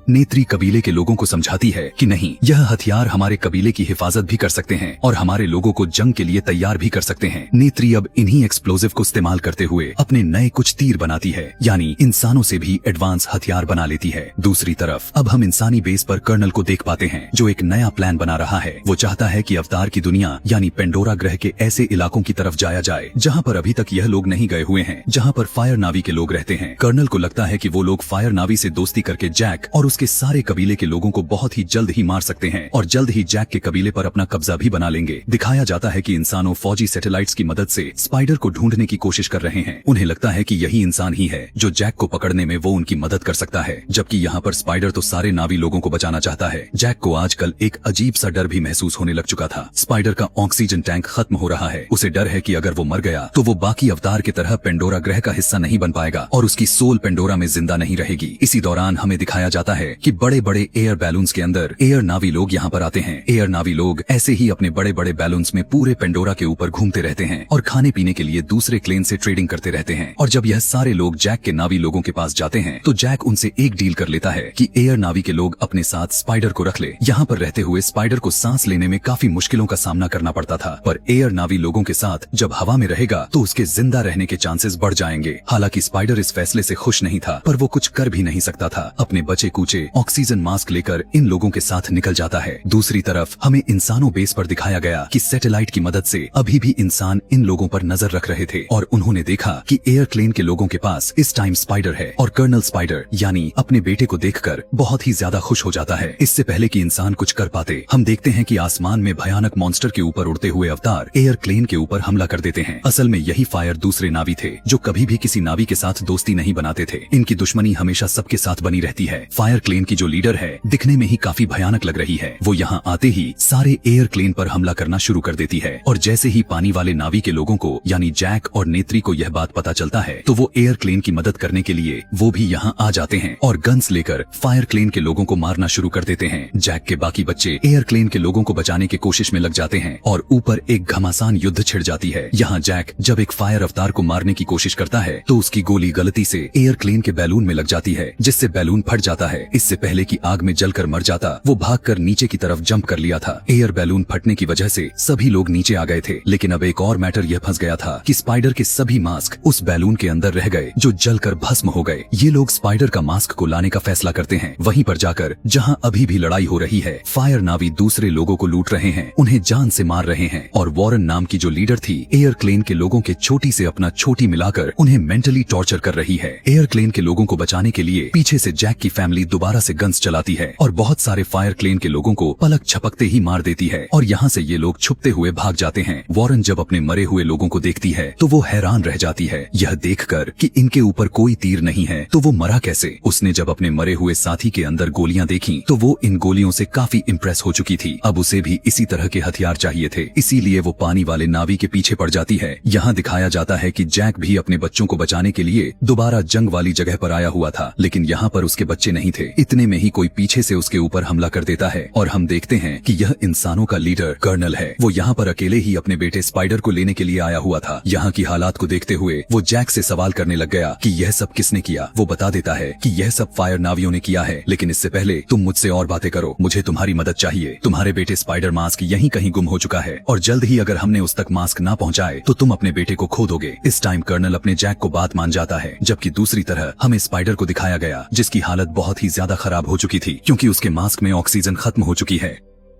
नेत्री कबीले के लोगों को समझाती है कि नहीं, यह हथियार हमारे कबीले की हिफाजत भी कर सकते हैं और हमारे लोगों को जंग के लिए तैयार भी कर सकते हैं। नेत्री अब इन्हीं एक्सप्लोजिव को इस्तेमाल करते हुए अपने नए कुछ तीर बनाती है, यानी इंसानों से भी एडवांस हथियार बना लेती है। दूसरी तरफ अब हम इंसानी बेस पर कर्नल को देख पाते हैं, जो एक नया प्लान बना रहा है। वो चाहता है कि अवतार की दुनिया यानी पेंडोरा ग्रह के ऐसे इलाकों की तरफ जाया जाए जहाँ पर अभी तक यह लोग नहीं गए हुए हैं, जहाँ पर फायर नावी के लोग रहते हैं। कर्नल को लगता है कि वो लोग फायर नावी से दोस्ती करके जैक और उसके सारे कबीले के लोगों को बहुत ही जल्द ही मार सकते हैं और जल्द ही जैक के कबीले पर अपना कब्जा भी बना लेंगे। दिखाया जाता है कि इंसानों फौजी सैटेलाइट्स की मदद से स्पाइडर को ढूंढने की कोशिश कर रहे हैं। उन्हें लगता है कि यही इंसान ही है जो जैक को पकड़ने में वो उनकी मदद कर सकता है, जबकि यहाँ पर स्पाइडर तो सारे नावी लोगों को बचाना चाहता है। जैक को आजकल एक अजीब सा डर भी महसूस होने लग चुका था। स्पाइडर का ऑक्सीजन टैंक खत्म हो रहा है। उसे डर है कि अगर वो मर गया तो वो बाकी अवतार की तरह पेंडोरा ग्रह का हिस्सा नहीं बन पाएगा और उसकी सोल पेंडोरा में जिंदा नहीं रहेगी। इसी दौरान हमें दिखाया जाता है कि बड़े बड़े एयर बैलून्स के अंदर एयर नावी लोग यहाँ पर आते हैं। एयर नावी लोग ऐसे ही अपने बड़े बड़े बैलून्स में पूरे पेंडोरा के ऊपर घूमते रहते हैं और खाने पीने के लिए दूसरे क्लेन से ट्रेडिंग करते रहते हैं। और जब यह सारे लोग जैक के नावी लोगों के पास जाते हैं तो जैक उनसे एक डील कर लेता है कि एयर नावी के लोग अपने साथ स्पाइडर को रख ले। यहाँ पर रहते हुए स्पाइडर को सांस लेने में काफी मुश्किलों का सामना करना पड़ता था, पर एयर नावी लोगों के साथ जब हवा में रहेगा तो उसके जिंदा रहने के चांसेस बढ़ जाएंगे। हालांकि स्पाइडर इस फैसले से खुश नहीं था, पर वो कुछ कर भी नहीं सकता था। अपने बचे कूचे ऑक्सीजन मास्क लेकर इन लोगों के साथ निकल जाता है। दूसरी तरफ हमें इंसानों बेस पर दिखाया गया कि सैटेलाइट की मदद से अभी भी इंसान इन लोगों पर नजर रख रहे थे और उन्होंने देखा कि एयर क्लेन के लोगों के पास इस टाइम स्पाइडर है और कर्नल स्पाइडर यानी अपने बेटे को देखकर बहुत ही ज्यादा खुश हो जाता है। इससे पहले कि इंसान कुछ कर पाते, हम देखते हैं कि आसमान में भयानक मॉन्स्टर के ऊपर उड़ते हुए अवतार एयर क्लेन के ऊपर हमला कर देते हैं। असल में यही फायर दूसरे नावी थे जो कभी भी किसी नावी के साथ दोस्ती नहीं बनाते थे। इनकी दुश्मनी हमेशा सबके साथ बनी रहती है। फायर क्लेन की जो लीडर है दिखने में ही काफी भयानक लग रही है। वो यहाँ आते ही सारे एयर क्लेन पर हमला करना शुरू कर देती है और जैसे ही पानी वाले नावी के लोगों को यानी जैक और नेत्री को यह बात पता चलता है तो वो एयर क्लेन की मदद करने के लिए वो भी यहाँ आ जाते हैं और गन्स लेकर फायर क्लेन के लोगों को मारना शुरू कर देते हैं। जैक के बाकी बच्चे एयर क्लेन के लोगों को बचाने की कोशिश में लग जाते हैं और ऊपर एक घमासान युद्ध छिड़ जाती है। यहाँ जैक जब एक फायर अवतार को मारने की कोशिश करता है तो उसकी गोली गलती से एयर क्लेन के बैलून में लग जाती है, जिससे बैलून फट जाता है। इससे पहले कि आग में जलकर मर जाता, वो भागकर नीचे की तरफ जंप कर लिया था। एयर बैलून फटने की वजह से सभी लोग नीचे आ गए थे, लेकिन अब एक और मैटर यह फंस गया था कि स्पाइडर के सभी मास्क उस बैलून के अंदर रह गए जो जलकर भस्म हो गए। ये लोग स्पाइडर का मास्क को लाने का फैसला करते हैं। वहीं पर जाकर जहां अभी भी लड़ाई हो रही है, फायर नावी दूसरे लोगों को लूट रहे हैं, उन्हें जान से मार रहे हैं और वॉरेन नाम की जो लीडर थी एयर क्लेन के लोगों के छोटी से अपना छोटी मिलाकर उन्हें मेंटली टॉर्चर कर रही है। एयर क्लेन के लोगों को बचाने के लिए पीछे से जैक की फैमिली दोबारा से गन्स चलाती है और बहुत सारे फायर क्लेन के लोगों को पलक झपकते ही मार देती है और यहाँ से ये लोग छुपते हुए भाग जाते हैं। वॉरेन जब अपने मरे हुए लोगों को देखती है तो वो हैरान रह जाती है यह देखकर कि इनके ऊपर कोई तीर नहीं है, तो वो मरा कैसे। उसने जब अपने मरे हुए साथी के अंदर गोलियां देखी तो वो इन गोलियों से काफी इम्प्रेस हो चुकी थी। अब उसे भी इसी तरह के हथियार चाहिए थे, इसीलिए वो पानी वाले नावी के पीछे पड़ जाती है। यहाँ दिखाया जाता है कि जैक भी अपने बच्चों को बचाने के लिए दोबारा जंग वाली जगह पर आया हुआ था, लेकिन यहाँ पर उसके बच्चे नहीं थे। इतने में ही कोई पीछे से उसके ऊपर हमला कर देता है और हम देखते हैं कि यह इंसानों का लीडर कर्नल है। वो यहाँ पर अकेले ही अपने बेटे स्पाइडर को लेने के लिए आया हुआ था। यहाँ की हालात को देखते हुए वो जैक से सवाल करने लग गया कि यह सब किसने किया। वो बता देता है कि यह सब फायर नावियों ने किया है, लेकिन इससे पहले तुम मुझसे और बातें करो, मुझे तुम्हारी मदद चाहिए। तुम्हारे बेटे स्पाइडर मास्क यहीं कहीं गुम हो चुका है और जल्द ही अगर हमने उस तक मास्क ना पहुँचाए तो तुम अपने बेटे को खो दोगे। इस टाइम कर्नल अपने जैक को बात मान जाता है, जबकि दूसरी तरह हमें स्पाइडर को दिखाया गया जिसकी हालत बहुत ही ज्यादा खराब हो चुकी थी क्योंकि उसके मास्क में ऑक्सीजन खत्म हो चुकी है।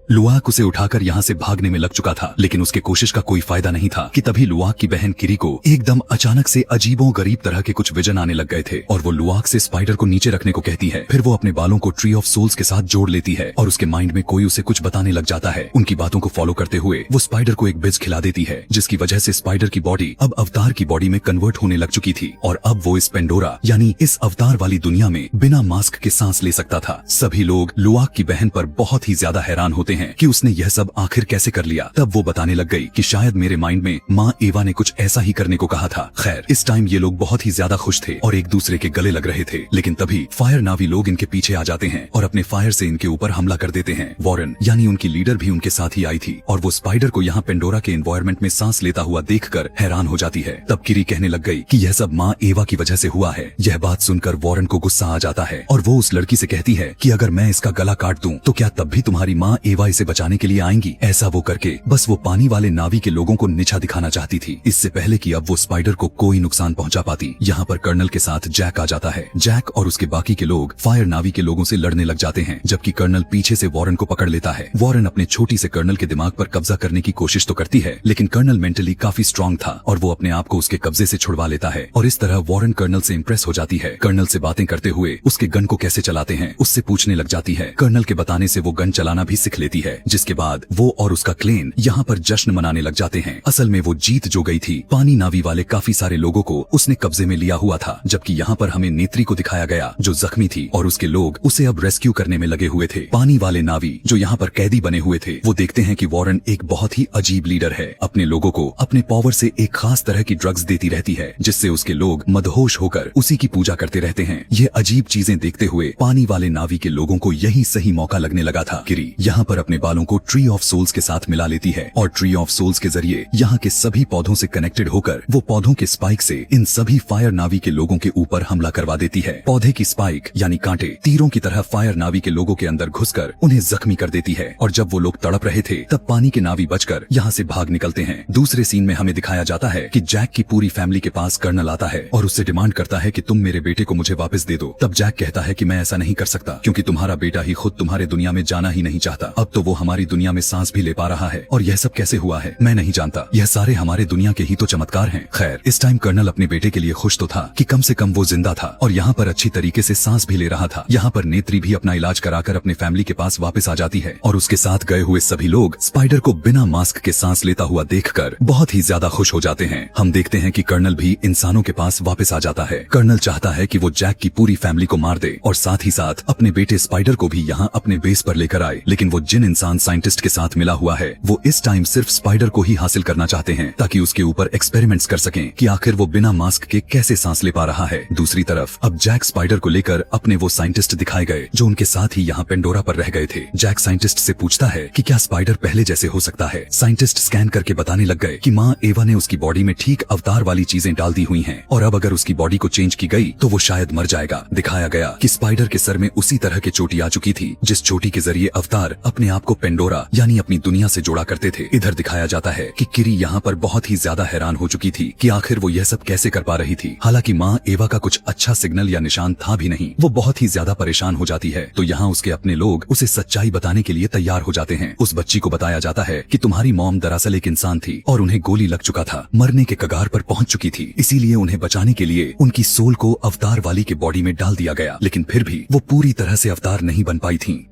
लुआक उसे उठाकर यहाँ से भागने में लग चुका था, लेकिन उसके कोशिश का कोई फायदा नहीं था कि तभी लुआक की बहन किरी को एकदम अचानक से अजीबो गरीब तरह के कुछ विजन आने लग गए थे और वो लुआक से स्पाइडर को नीचे रखने को कहती है। फिर वो अपने बालों को ट्री ऑफ सोल्स के साथ जोड़ लेती है और उसके माइंड में कोई उसे कुछ बताने लग जाता है। उनकी बातों को फॉलो करते हुए वो स्पाइडर को एक बिज खिला देती है, जिसकी वजह से स्पाइडर की बॉडी अब अवतार की बॉडी में कन्वर्ट होने लग चुकी थी और अब वो इस पेंडोरा यानी इस अवतार वाली दुनिया में बिना मास्क के सांस ले सकता था। सभी लोग लुआक की बहन पर बहुत ही ज्यादा हैरान होते होते हैं कि उसने यह सब आखिर कैसे कर लिया। तब वो बताने लग गई कि शायद मेरे माइंड में माँ एवा ने कुछ ऐसा ही करने को कहा था। खैर, इस टाइम ये लोग बहुत ही ज्यादा खुश थे और एक दूसरे के गले लग रहे थे, लेकिन तभी फायर नावी लोग इनके पीछे आ जाते हैं और अपने फायर से इनके ऊपर हमला कर देते हैं। वॉरेन यानी उनकी लीडर भी उनके साथ ही आई थी और वो स्पाइडर को यहाँ पेंडोरा के एनवायरनमेंट में सांस लेता हुआ देखकर हैरान हो जाती है। तब किरी कहने लग गई कि यह सब माँ एवा की वजह से हुआ है। यह बात सुनकर वॉरेन को गुस्सा आ जाता है और वो उस लड़की से कहती है कि अगर मैं इसका गला काट दूं तो क्या तब भी तुम्हारी माँ एवा इसे बचाने के लिए आएंगी। ऐसा वो करके बस वो पानी वाले नावी के लोगों को नीचा दिखाना चाहती थी, इससे पहले कि अब वो स्पाइडर को कोई नुकसान पहुंचा पाती। यहाँ पर कर्नल के साथ जैक आ जाता है। जैक और उसके बाकी के लोग फायर नावी के लोगों से लड़ने लग जाते हैं, जबकि कर्नल पीछे से वॉरेन को पकड़ लेता है। वॉरेन अपने छोटी से कर्नल के दिमाग पर कब्जा करने की कोशिश तो करती है, लेकिन कर्नल मेंटली काफी स्ट्रांग था और वो अपने आप को उसके कब्जे से छुड़वा लेता है और इस तरह वॉरेन कर्नल से इम्प्रेस हो जाती है। कर्नल से बातें करते हुए उसके गन को कैसे चलाते हैं उससे पूछने लग जाती है। कर्नल के बताने से वो गन चलाना भी सीख लेती है, जिसके बाद वो और उसका क्लेन यहाँ पर जश्न मनाने लग जाते हैं। असल में वो जीत जो गई थी। पानी नावी वाले काफी सारे लोगों को उसने कब्जे में लिया हुआ था, जबकि यहाँ पर हमें नेत्री को दिखाया गया जो जख्मी थी और उसके लोग उसे अब रेस्क्यू करने में लगे हुए थे। पानी वाले नावी जो यहाँ पर कैदी बने हुए थे वो देखते हैं कि वॉरेन एक बहुत ही अजीब लीडर है। अपने लोगों को अपने पावर से एक खास तरह की ड्रग्स देती रहती है, जिससे उसके लोग मदहोश होकर उसी की पूजा करते रहते हैं। ये अजीब चीजें देखते हुए पानी वाले नावी के लोगों को यही सही मौका लगने लगा था। किरी यहाँ पर अपने बालों को ट्री ऑफ सोल्स के साथ मिला लेती है और ट्री ऑफ सोल्स के जरिए यहाँ के सभी पौधों से कनेक्टेड होकर वो पौधों के स्पाइक से इन सभी फायर नावी के लोगों के ऊपर हमला करवा देती है। पौधे की स्पाइक यानी कांटे तीरों की तरह फायर नावी के लोगों के अंदर घुसकर उन्हें जख्मी कर देती है और जब वो लोग तड़प रहे थे तब पानी के नावी बचकर यहाँ से भाग निकलते हैं। दूसरे सीन में हमें दिखाया जाता है कि जैक की पूरी फैमिली के पास कर्नल आता है और उससे डिमांड करता है कि तुम मेरे बेटे को मुझे वापस दे दो। तब जैक कहता है कि मैं ऐसा नहीं कर सकता, क्योंकि तुम्हारा बेटा ही खुद तुम्हारे दुनिया में जाना ही नहीं चाहता। अब तो वो हमारी दुनिया में सांस भी ले पा रहा है और यह सब कैसे हुआ है मैं नहीं जानता। यह सारे हमारे दुनिया के ही तो चमत्कार हैं। खैर, इस टाइम कर्नल अपने बेटे के लिए खुश तो था कि कम से कम वो जिंदा था और यहाँ पर अच्छी तरीके से सांस भी ले रहा था। यहाँ पर नेत्री भी अपना इलाज कराकर अपने फैमिली के पास वापस आ जाती है और उसके साथ गए हुए सभी लोग स्पाइडर को बिना मास्क के सांस लेता हुआ देखकर बहुत ही ज्यादा खुश हो जाते हैं। हम देखते हैं कि कर्नल भी इंसानों के पास वापस आ जाता है। कर्नल चाहता है कि वो जैक की पूरी फैमिली को मार दे और साथ ही साथ अपने बेटे स्पाइडर को भी यहाँ अपने बेस पर लेकर आए, लेकिन वो जिन इंसान साइंटिस्ट के साथ मिला हुआ है वो इस टाइम सिर्फ स्पाइडर को ही हासिल करना चाहते हैं ताकि उसके ऊपर एक्सपेरिमेंट्स कर सकें कि आखिर वो बिना मास्क के कैसे सांस ले पा रहा है। दूसरी तरफ अब जैक स्पाइडर को लेकर अपने वो साइंटिस्ट दिखाए गए जो उनके साथ ही यहाँ पेंडोरा पर रह गए थे। जैक साइंटिस्ट से पूछता है कि क्या स्पाइडर पहले जैसे हो सकता है। साइंटिस्ट स्कैन करके बताने लग गए कि माँ एवा ने उसकी बॉडी में ठीक अवतार वाली चीजें डाल दी हुई हैं और अब अगर उसकी बॉडी को चेंज की गई तो वो शायद मर जाएगा। दिखाया गया कि स्पाइडर के सर में उसी तरह की चोटी आ चुकी थी जिस चोटी के जरिए अवतार अपने आप को पेंडोरा यानी अपनी दुनिया से जोड़ा करते थे। इधर दिखाया जाता है कि किरी यहाँ पर बहुत ही ज्यादा हैरान हो चुकी थी कि आखिर वो यह सब कैसे कर पा रही थी। हालांकि माँ एवा का कुछ अच्छा सिग्नल या निशान था भी नहीं। वो बहुत ही ज्यादा परेशान हो जाती है तो यहाँ उसके अपने लोग उसे सच्चाई बताने के लिए तैयार हो जाते हैं। उस बच्ची को बताया जाता है कि तुम्हारी मॉम दरअसल एक इंसान थी और उन्हें गोली लग चुका था, मरने के कगार पर पहुंच चुकी थी, इसीलिए उन्हें बचाने के लिए उनकी सोल को अवतार वाली के बॉडी में डाल दिया गया, लेकिन फिर भी वो पूरी तरह से अवतार नहीं बन पाई थी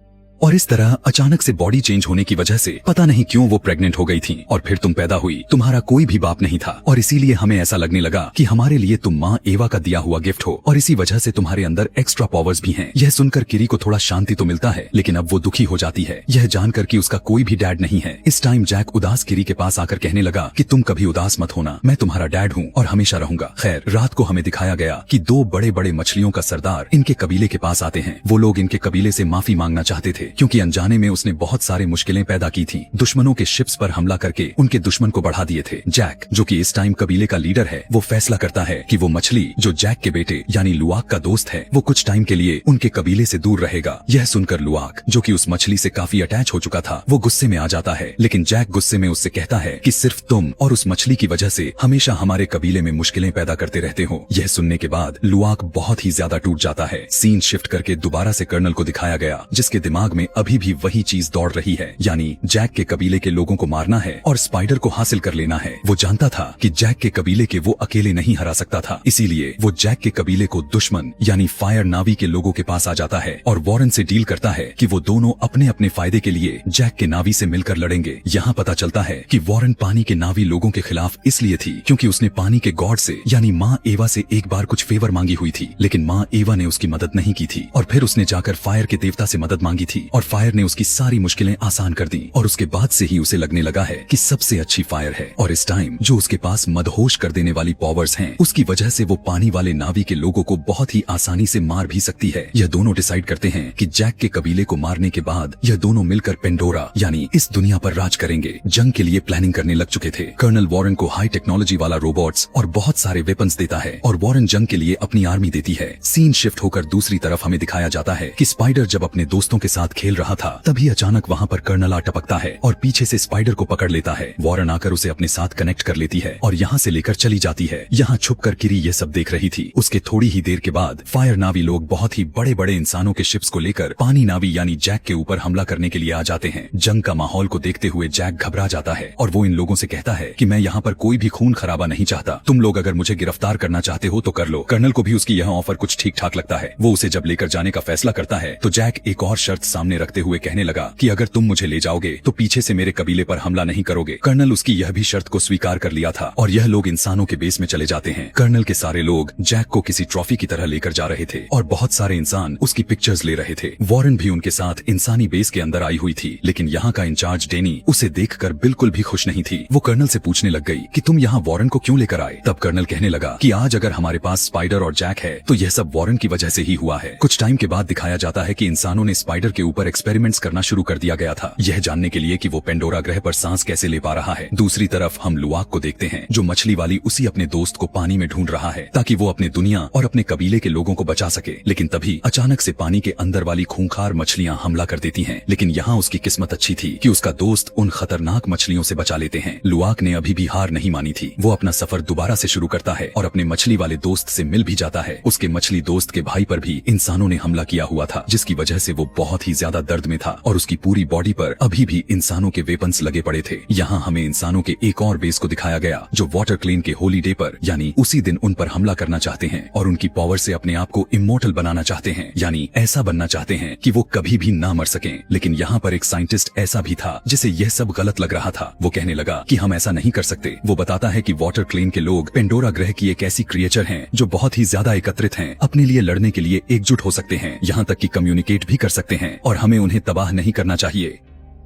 और इस तरह अचानक से बॉडी चेंज होने की वजह से पता नहीं क्यों वो प्रेग्नेंट हो गई थी और फिर तुम पैदा हुई। तुम्हारा कोई भी बाप नहीं था और इसीलिए हमें ऐसा लगने लगा कि हमारे लिए तुम माँ एवा का दिया हुआ गिफ्ट हो और इसी वजह से तुम्हारे अंदर एक्स्ट्रा पावर्स भी हैं। यह सुनकर किरी को थोड़ा शांति तो मिलता है, लेकिन अब वो दुखी हो जाती है यह जानकर कि उसका कोई भी डैड नहीं है। इस टाइम जैक उदास किरी के पास आकर कहने लगा कि तुम कभी उदास मत होना, मैं तुम्हारा डैड हूँ और हमेशा रहूंगा। खैर, रात को हमें दिखाया गया कि दो बड़े बड़े मछलियों का सरदार इनके कबीले के पास आते हैं। वो लोग इनके कबीले से माफी मांगना चाहते थे क्योंकि अनजाने में उसने बहुत सारे मुश्किलें पैदा की थी। दुश्मनों के शिप्स पर हमला करके उनके दुश्मन को बढ़ा दिए थे। जैक जो कि इस टाइम कबीले का लीडर है वो फैसला करता है कि वो मछली जो जैक के बेटे यानी लुआक का दोस्त है वो कुछ टाइम के लिए उनके कबीले से दूर रहेगा। यह सुनकर लुआक जो कि उस मछली से काफी अटैच हो चुका था वो गुस्से में आ जाता है, लेकिन जैक गुस्से में उससे कहता है कि सिर्फ तुम और उस मछली की वजह से हमेशा हमारे कबीले में मुश्किलें पैदा करते रहते हो। यह सुनने के बाद लुआक बहुत ही ज्यादा टूट जाता है। सीन शिफ्ट करके दोबारा से कर्नल को दिखाया गया जिसके दिमाग में अभी भी वही चीज दौड़ रही है, यानी जैक के कबीले के लोगों को मारना है और स्पाइडर को हासिल कर लेना है। वो जानता था कि जैक के कबीले के वो अकेले नहीं हरा सकता था, इसीलिए वो जैक के कबीले को दुश्मन यानी फायर नावी के लोगों के पास आ जाता है और वॉरेन से डील करता है कि वो दोनों अपने अपने फायदे के लिए जैक के नावी से मिलकर लड़ेंगे। यहाँ पता चलता है कि वॉरेन पानी के नावी लोगों के खिलाफ इसलिए थी क्योंकि उसने पानी के गॉड से यानी माँ एवा से एक बार कुछ फेवर मांगी हुई थी, लेकिन माँ एवा ने उसकी मदद नहीं की थी और फिर उसने जाकर फायर के देवता से मदद मांगी थी और फायर ने उसकी सारी मुश्किलें आसान कर दी और उसके बाद से ही उसे लगने लगा है कि सबसे अच्छी फायर है और इस टाइम जो उसके पास मदहोश कर देने वाली पावर्स हैं, उसकी वजह से वो पानी वाले नावी के लोगों को बहुत ही आसानी से मार भी सकती है। यह दोनों डिसाइड करते हैं कि जैक के कबीले को मारने के बाद यह दोनों मिलकर पेंडोरा यानी इस दुनिया पर राज करेंगे। जंग के लिए प्लानिंग करने लग चुके थे। कर्नल वॉरेन को हाई टेक्नोलॉजी वाला रोबोट्स और बहुत सारे वेपन्स देता है और वॉरेन जंग के लिए अपनी आर्मी देती है। सीन शिफ्ट होकर दूसरी तरफ हमें दिखाया जाता है कि स्पाइडर जब अपने दोस्तों के साथ खेल रहा था तभी अचानक वहाँ पर कर्नल आ टपकता है और पीछे से स्पाइडर को पकड़ लेता है। वॉरेन आकर उसे अपने साथ कनेक्ट कर लेती है और यहाँ से लेकर चली जाती है। यहाँ छुपकर किरी ये सब देख रही थी। उसके थोड़ी ही देर के बाद फायर नावी लोग बहुत ही बड़े बड़े इंसानों के शिप्स को लेकर पानी नावी यानी जैक के ऊपर हमला करने के लिए आ जाते हैं। जंग का माहौल को देखते हुए जैक घबरा जाता है और वो इन लोगों से कहता है कि मैं यहाँ पर कोई भी खून खराबा नहीं चाहता, तुम लोग अगर मुझे गिरफ्तार करना चाहते हो तो कर लो। कर्नल को भी उसकी यह ऑफर कुछ ठीक ठाक लगता है। वो उसे जब लेकर जाने का फैसला करता है तो जैक एक और शर्त सामने रखते हुए कहने लगा कि अगर तुम मुझे ले जाओगे तो पीछे से मेरे कबीले पर हमला नहीं करोगे। कर्नल उसकी यह भी शर्त को स्वीकार कर लिया था और यह लोग इंसानों के बेस में चले जाते हैं। कर्नल के सारे लोग जैक को किसी ट्रॉफी की तरह लेकर जा रहे थे और बहुत सारे इंसान उसकी पिक्चर्स ले रहे थे। वॉरेन भी उनके साथ इंसानी बेस के अंदर आई हुई थी, लेकिन यहाँ का इंचार्ज डेनी उसे देखकर बिल्कुल भी खुश नहीं थी। वो कर्नल से पूछने लग गई कि तुम यहाँ वॉरेन को क्यों लेकर आए। तब कर्नल कहने लगा कि आज अगर हमारे पास स्पाइडर और जैक है तो यह सब वॉरेन की वजह से ही हुआ है। कुछ टाइम के बाद दिखाया जाता है कि इंसानों ने स्पाइडर के ऊपर एक्सपेरिमेंट्स करना शुरू कर दिया गया था, यह जानने के लिए कि वो पेंडोरा ग्रह पर सांस कैसे ले पा रहा है। दूसरी तरफ हम लुआक को देखते हैं जो मछली वाली उसी अपने दोस्त को पानी में ढूंढ रहा है ताकि वो अपने दुनिया और अपने कबीले के लोगों को बचा सके। लेकिन तभी अचानक से पानी के अंदर वाली खूंखार मछलियां हमला कर देती हैं। लेकिन यहाँ उसकी किस्मत अच्छी थी कि उसका दोस्त उन खतरनाक मछलियों से बचा लेते हैं। लुआक ने अभी भी हार नहीं मानी थी। वो अपना सफर दोबारा से शुरू करता है और अपने मछली वाले दोस्त से मिल भी जाता है। उसके मछली दोस्त के भाई पर भी इंसानों ने हमला किया हुआ था, जिसकी वजह से वो बहुत ही ज्यादा दर्द में था और उसकी पूरी बॉडी पर अभी भी इंसानों के वेपन्स लगे पड़े थे। यहाँ हमें इंसानों के एक और बेस को दिखाया गया जो वाटर क्लेन के होली डे पर यानी उसी दिन उन पर हमला करना चाहते हैं और उनकी पावर से अपने आप को इमोर्टल बनाना चाहते हैं, यानी ऐसा बनना चाहते हैं कि वो कभी भी ना मर सकें। लेकिन यहाँ पर एक साइंटिस्ट ऐसा भी था जिसे यह सब गलत लग रहा था। वो कहने लगा कि हम ऐसा नहीं कर सकते। वो बताता है कि वाटर क्लेन के लोग पेंडोरा ग्रह की एक ऐसी क्रिएचर हैं जो बहुत ही ज्यादा एकत्रित हैं, अपने लिए लड़ने के लिए एकजुट हो सकते हैं, यहाँ तक कि कम्युनिकेट भी कर सकते हैं और हमें उन्हें तबाह नहीं करना चाहिए।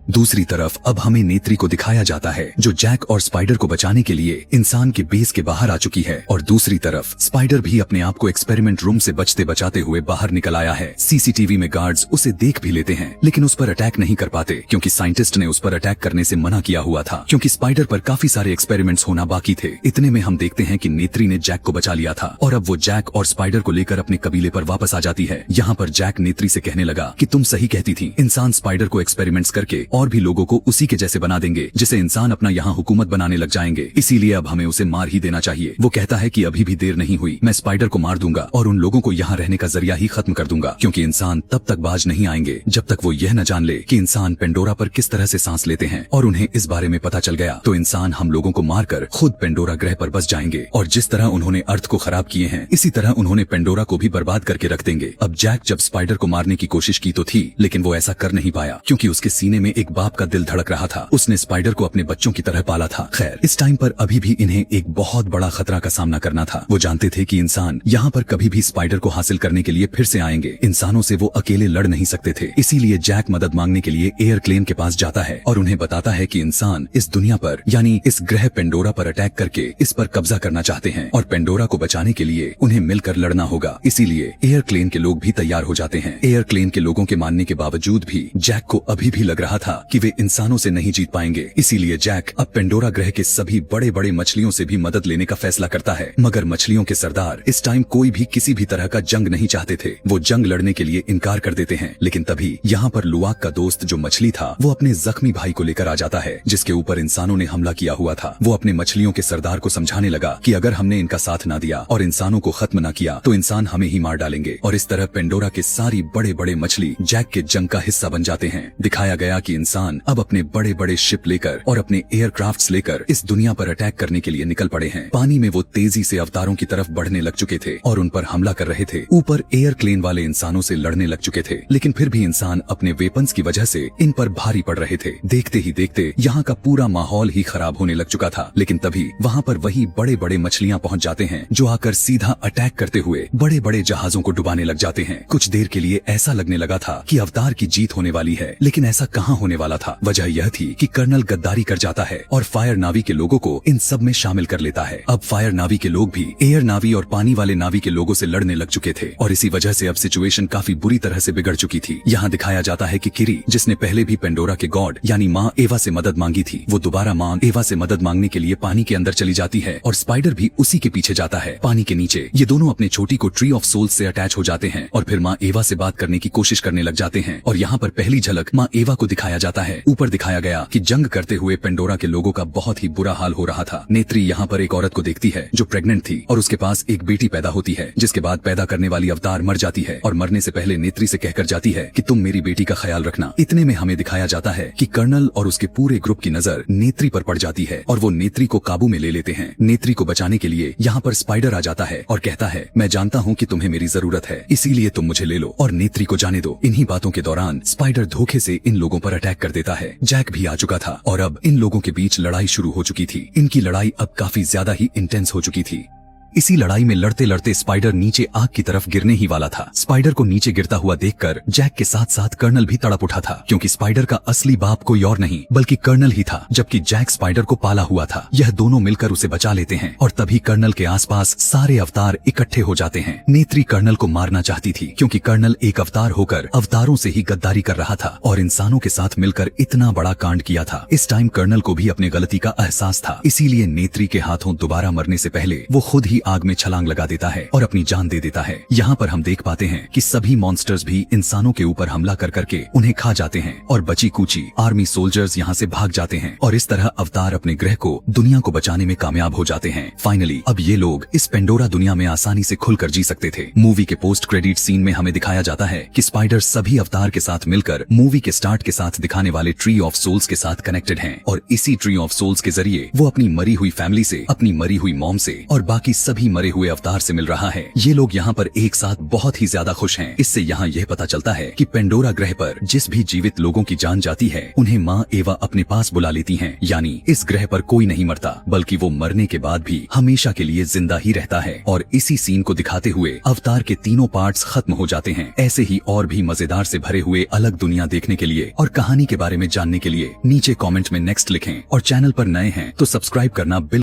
दूसरी तरफ अब हमें नेत्री को दिखाया जाता है जो जैक और स्पाइडर को बचाने के लिए इंसान के बेस के बाहर आ चुकी है और दूसरी तरफ स्पाइडर भी अपने आप को एक्सपेरिमेंट रूम से बचते बचाते हुए बाहर निकल आया है। सीसीटीवी में गार्ड्स उसे देख भी लेते हैं लेकिन उस पर अटैक नहीं कर पाते क्योंकि साइंटिस्ट ने उस पर अटैक करने से मना किया हुआ था क्योंकि स्पाइडर पर काफी सारे एक्सपेरिमेंट्स होना बाकी थे। इतने में हम देखते हैं कि नेत्री ने जैक को बचा लिया था और अब वो जैक और स्पाइडर को लेकर अपने कबीले पर वापस आ जाती है। यहाँ पर जैक नेत्री से कहने लगा कि तुम सही कहती थी, इंसान स्पाइडर को एक्सपेरिमेंट्स करके और भी लोगों को उसी के जैसे बना देंगे जिसे इंसान अपना यहाँ हुकूमत बनाने लग जाएंगे, इसीलिए अब हमें उसे मार ही देना चाहिए। वो कहता है कि अभी भी देर नहीं हुई, मैं स्पाइडर को मार दूंगा और उन लोगों को यहाँ रहने का जरिया ही खत्म कर दूंगा क्योंकि इंसान तब तक बाज नहीं आएंगे जब तक वो यह न जान ले कि इंसान पेंडोरा पर किस तरह से सांस लेते हैं और उन्हें इस बारे में पता चल गया तो इंसान हम लोगों को मारकर खुद पेंडोरा ग्रह पर बस जाएंगे और जिस तरह उन्होंने अर्थ को खराब किए हैं इसी तरह उन्होंने पेंडोरा को भी बर्बाद करके रख देंगे। अब जैक जब स्पाइडर को मारने की कोशिश की तो थी लेकिन वो ऐसा कर नहीं पाया क्योंकि उसके सीने में एक बाप का दिल धड़क रहा था। उसने स्पाइडर को अपने बच्चों की तरह पाला था। खैर इस टाइम पर अभी भी इन्हें एक बहुत बड़ा खतरा का सामना करना था। वो जानते थे कि इंसान यहाँ पर कभी भी स्पाइडर को हासिल करने के लिए फिर से आएंगे। इंसानों से वो अकेले लड़ नहीं सकते थे, इसीलिए जैक मदद मांगने के लिए एयर क्लेन के पास जाता है और उन्हें बताता है कि इंसान इस दुनिया पर यानी इस ग्रह पेंडोरा पर अटैक करके इस पर कब्जा करना चाहते हैं और पेंडोरा को बचाने के लिए उन्हें मिलकर लड़ना होगा। इसीलिए एयर क्लेन के लोग भी तैयार हो जाते हैं। एयर क्लेन के लोगों के मानने के बावजूद भी जैक को अभी भी लग रहा था कि वे इंसानों से नहीं जीत पाएंगे, इसीलिए जैक अब पेंडोरा ग्रह के सभी बड़े बड़े मछलियों से भी मदद लेने का फैसला करता है। मगर मछलियों के सरदार इस टाइम कोई भी किसी भी तरह का जंग नहीं चाहते थे, वो जंग लड़ने के लिए इनकार कर देते हैं। लेकिन तभी यहाँ पर लुआक का दोस्त जो मछली था वो अपने जख्मी भाई को लेकर आ जाता है जिसके ऊपर इंसानों ने हमला किया हुआ था। वो अपने मछलियों के सरदार को समझाने लगा कि अगर हमने इनका साथ ना दिया और इंसानों को खत्म न किया तो इंसान हमें ही मार डालेंगे और इस तरह पेंडोरा के सारी बड़े बड़े मछली जैक के जंग का हिस्सा बन जाते हैं। दिखाया गया कि इंसान अब अपने बड़े बड़े शिप लेकर और अपने एयरक्राफ्ट्स लेकर इस दुनिया पर अटैक करने के लिए निकल पड़े हैं। पानी में वो तेजी से अवतारों की तरफ बढ़ने लग चुके थे और उन पर हमला कर रहे थे। ऊपर एयर क्लेन वाले इंसानों से लड़ने लग चुके थे, लेकिन फिर भी इंसान अपने वेपन्स की वजह से इन पर भारी पड़ रहे थे। देखते ही देखते यहाँ का पूरा माहौल ही खराब होने लग चुका था। लेकिन तभी वहाँ पर वही बड़े बड़े मछलियाँ पहुँच जाते हैं जो आकर सीधा अटैक करते हुए बड़े बड़े जहाजों को डुबाने लग जाते हैं। कुछ देर के लिए ऐसा लगने लगा था कि अवतार की जीत होने वाली है, लेकिन ऐसा कहाँ होने वाला था। वजह यह थी कि कर्नल गद्दारी कर जाता है और फायर नावी के लोगों को इन सब में शामिल कर लेता है। अब फायर नावी के लोग भी एयर नावी और पानी वाले नावी के लोगों से लड़ने लग चुके थे और इसी वजह से अब सिचुएशन काफी बुरी तरह से बिगड़ चुकी थी। यहाँ दिखाया जाता है कि किरी, जिसने पहले भी पेंडोरा के गॉड यानी माँ एवा से मदद मांगी थी, वो दोबारा माँ एवा से मदद मांगने के लिए पानी के अंदर चली जाती है और स्पाइडर भी उसी के पीछे जाता है। पानी के नीचे ये दोनों अपने छोटी को ट्री ऑफ सोल्स से अटैच हो जाते हैं और फिर माँ एवा से बात करने की कोशिश करने लग जाते हैं। और यहाँ पर पहली झलक माँ एवा को दिखाया जाता है। ऊपर दिखाया गया कि जंग करते हुए पेंडोरा के लोगों का बहुत ही बुरा हाल हो रहा था। नेत्री यहाँ पर एक औरत को देखती है जो प्रेग्नेंट थी और उसके पास एक बेटी पैदा होती है, जिसके बाद पैदा करने वाली अवतार मर जाती है और मरने से पहले नेत्री से कहकर जाती है कि तुम मेरी बेटी का ख्याल रखना। इतने में हमें दिखाया जाता है कि कर्नल और उसके पूरे ग्रुप की नजर नेत्री पर पड़ जाती है और वो नेत्री को काबू में ले लेते हैं। नेत्री को बचाने के लिए यहाँ पर स्पाइडर आ जाता है और कहता है, मैं जानता हूँ कि तुम्हें मेरी जरूरत है, इसीलिए तुम मुझे ले लो और नेत्री को जाने दो। इन्हीं बातों के दौरान स्पाइडर धोखे से इन लोगों पर अटैक कर देता है। जैक भी आ चुका था और अब इन लोगों के बीच लड़ाई शुरू हो चुकी थी। इनकी लड़ाई अब काफी ज्यादा ही इंटेंस हो चुकी थी। इसी लड़ाई में लड़ते लड़ते स्पाइडर नीचे आग की तरफ गिरने ही वाला था। स्पाइडर को नीचे गिरता हुआ देखकर जैक के साथ साथ कर्नल भी तड़प उठा था, क्योंकि स्पाइडर का असली बाप कोई और नहीं बल्कि कर्नल ही था, जबकि जैक स्पाइडर को पाला हुआ था। यह दोनों मिलकर उसे बचा लेते हैं और तभी कर्नल के आसपास सारे अवतार इकट्ठे हो जाते हैं। नेत्री कर्नल को मारना चाहती थी, क्योंकि कर्नल एक अवतार होकर अवतारों से ही गद्दारी कर रहा था और इंसानों के साथ मिलकर इतना बड़ा कांड किया था। इस टाइम कर्नल को भी अपने गलती का एहसास था, इसीलिए नेत्री के हाथों दोबारा मरने से पहले वो खुद ही आग में छलांग लगा देता है और अपनी जान दे देता है। यहाँ पर हम देख पाते हैं कि सभी मॉन्स्टर्स भी इंसानों के ऊपर हमला कर करके उन्हें खा जाते हैं और बची कुची आर्मी सोल्जर्स यहाँ से भाग जाते हैं और इस तरह अवतार अपने ग्रह को, दुनिया को बचाने में कामयाब हो जाते हैं। फाइनली अब ये लोग इस पेंडोरा दुनिया में आसानी से खुलकर जी सकते थे। मूवी के पोस्ट क्रेडिट सीन में हमें दिखाया जाता है कि स्पाइडर सभी अवतार के साथ मिलकर मूवी के स्टार्ट के साथ दिखाने वाले ट्री ऑफ सोल्स के साथ कनेक्टेड हैं और इसी ट्री ऑफ सोल्स के जरिए वो अपनी मरी हुई फैमिली से, अपनी मरी हुई मॉम से और बाकी सभी मरे हुए अवतार से मिल रहा है। ये लोग यहाँ पर एक साथ बहुत ही ज्यादा खुश हैं। इससे यहाँ यह पता चलता है कि पेंडोरा ग्रह पर जिस भी जीवित लोगों की जान जाती है उन्हें माँ एवा अपने पास बुला लेती हैं। यानी इस ग्रह पर कोई नहीं मरता, बल्कि वो मरने के बाद भी हमेशा के लिए जिंदा ही रहता है। और इसी सीन को दिखाते हुए अवतार के तीनों पार्ट्स खत्म हो जाते हैं। ऐसे ही और भी मजेदार से भरे हुए अलग दुनिया देखने के लिए और कहानी के बारे में जानने के लिए नीचे कॉमेंट में नेक्स्ट लिखें और चैनल पर नए हैं तो सब्सक्राइब करना बिल्कुल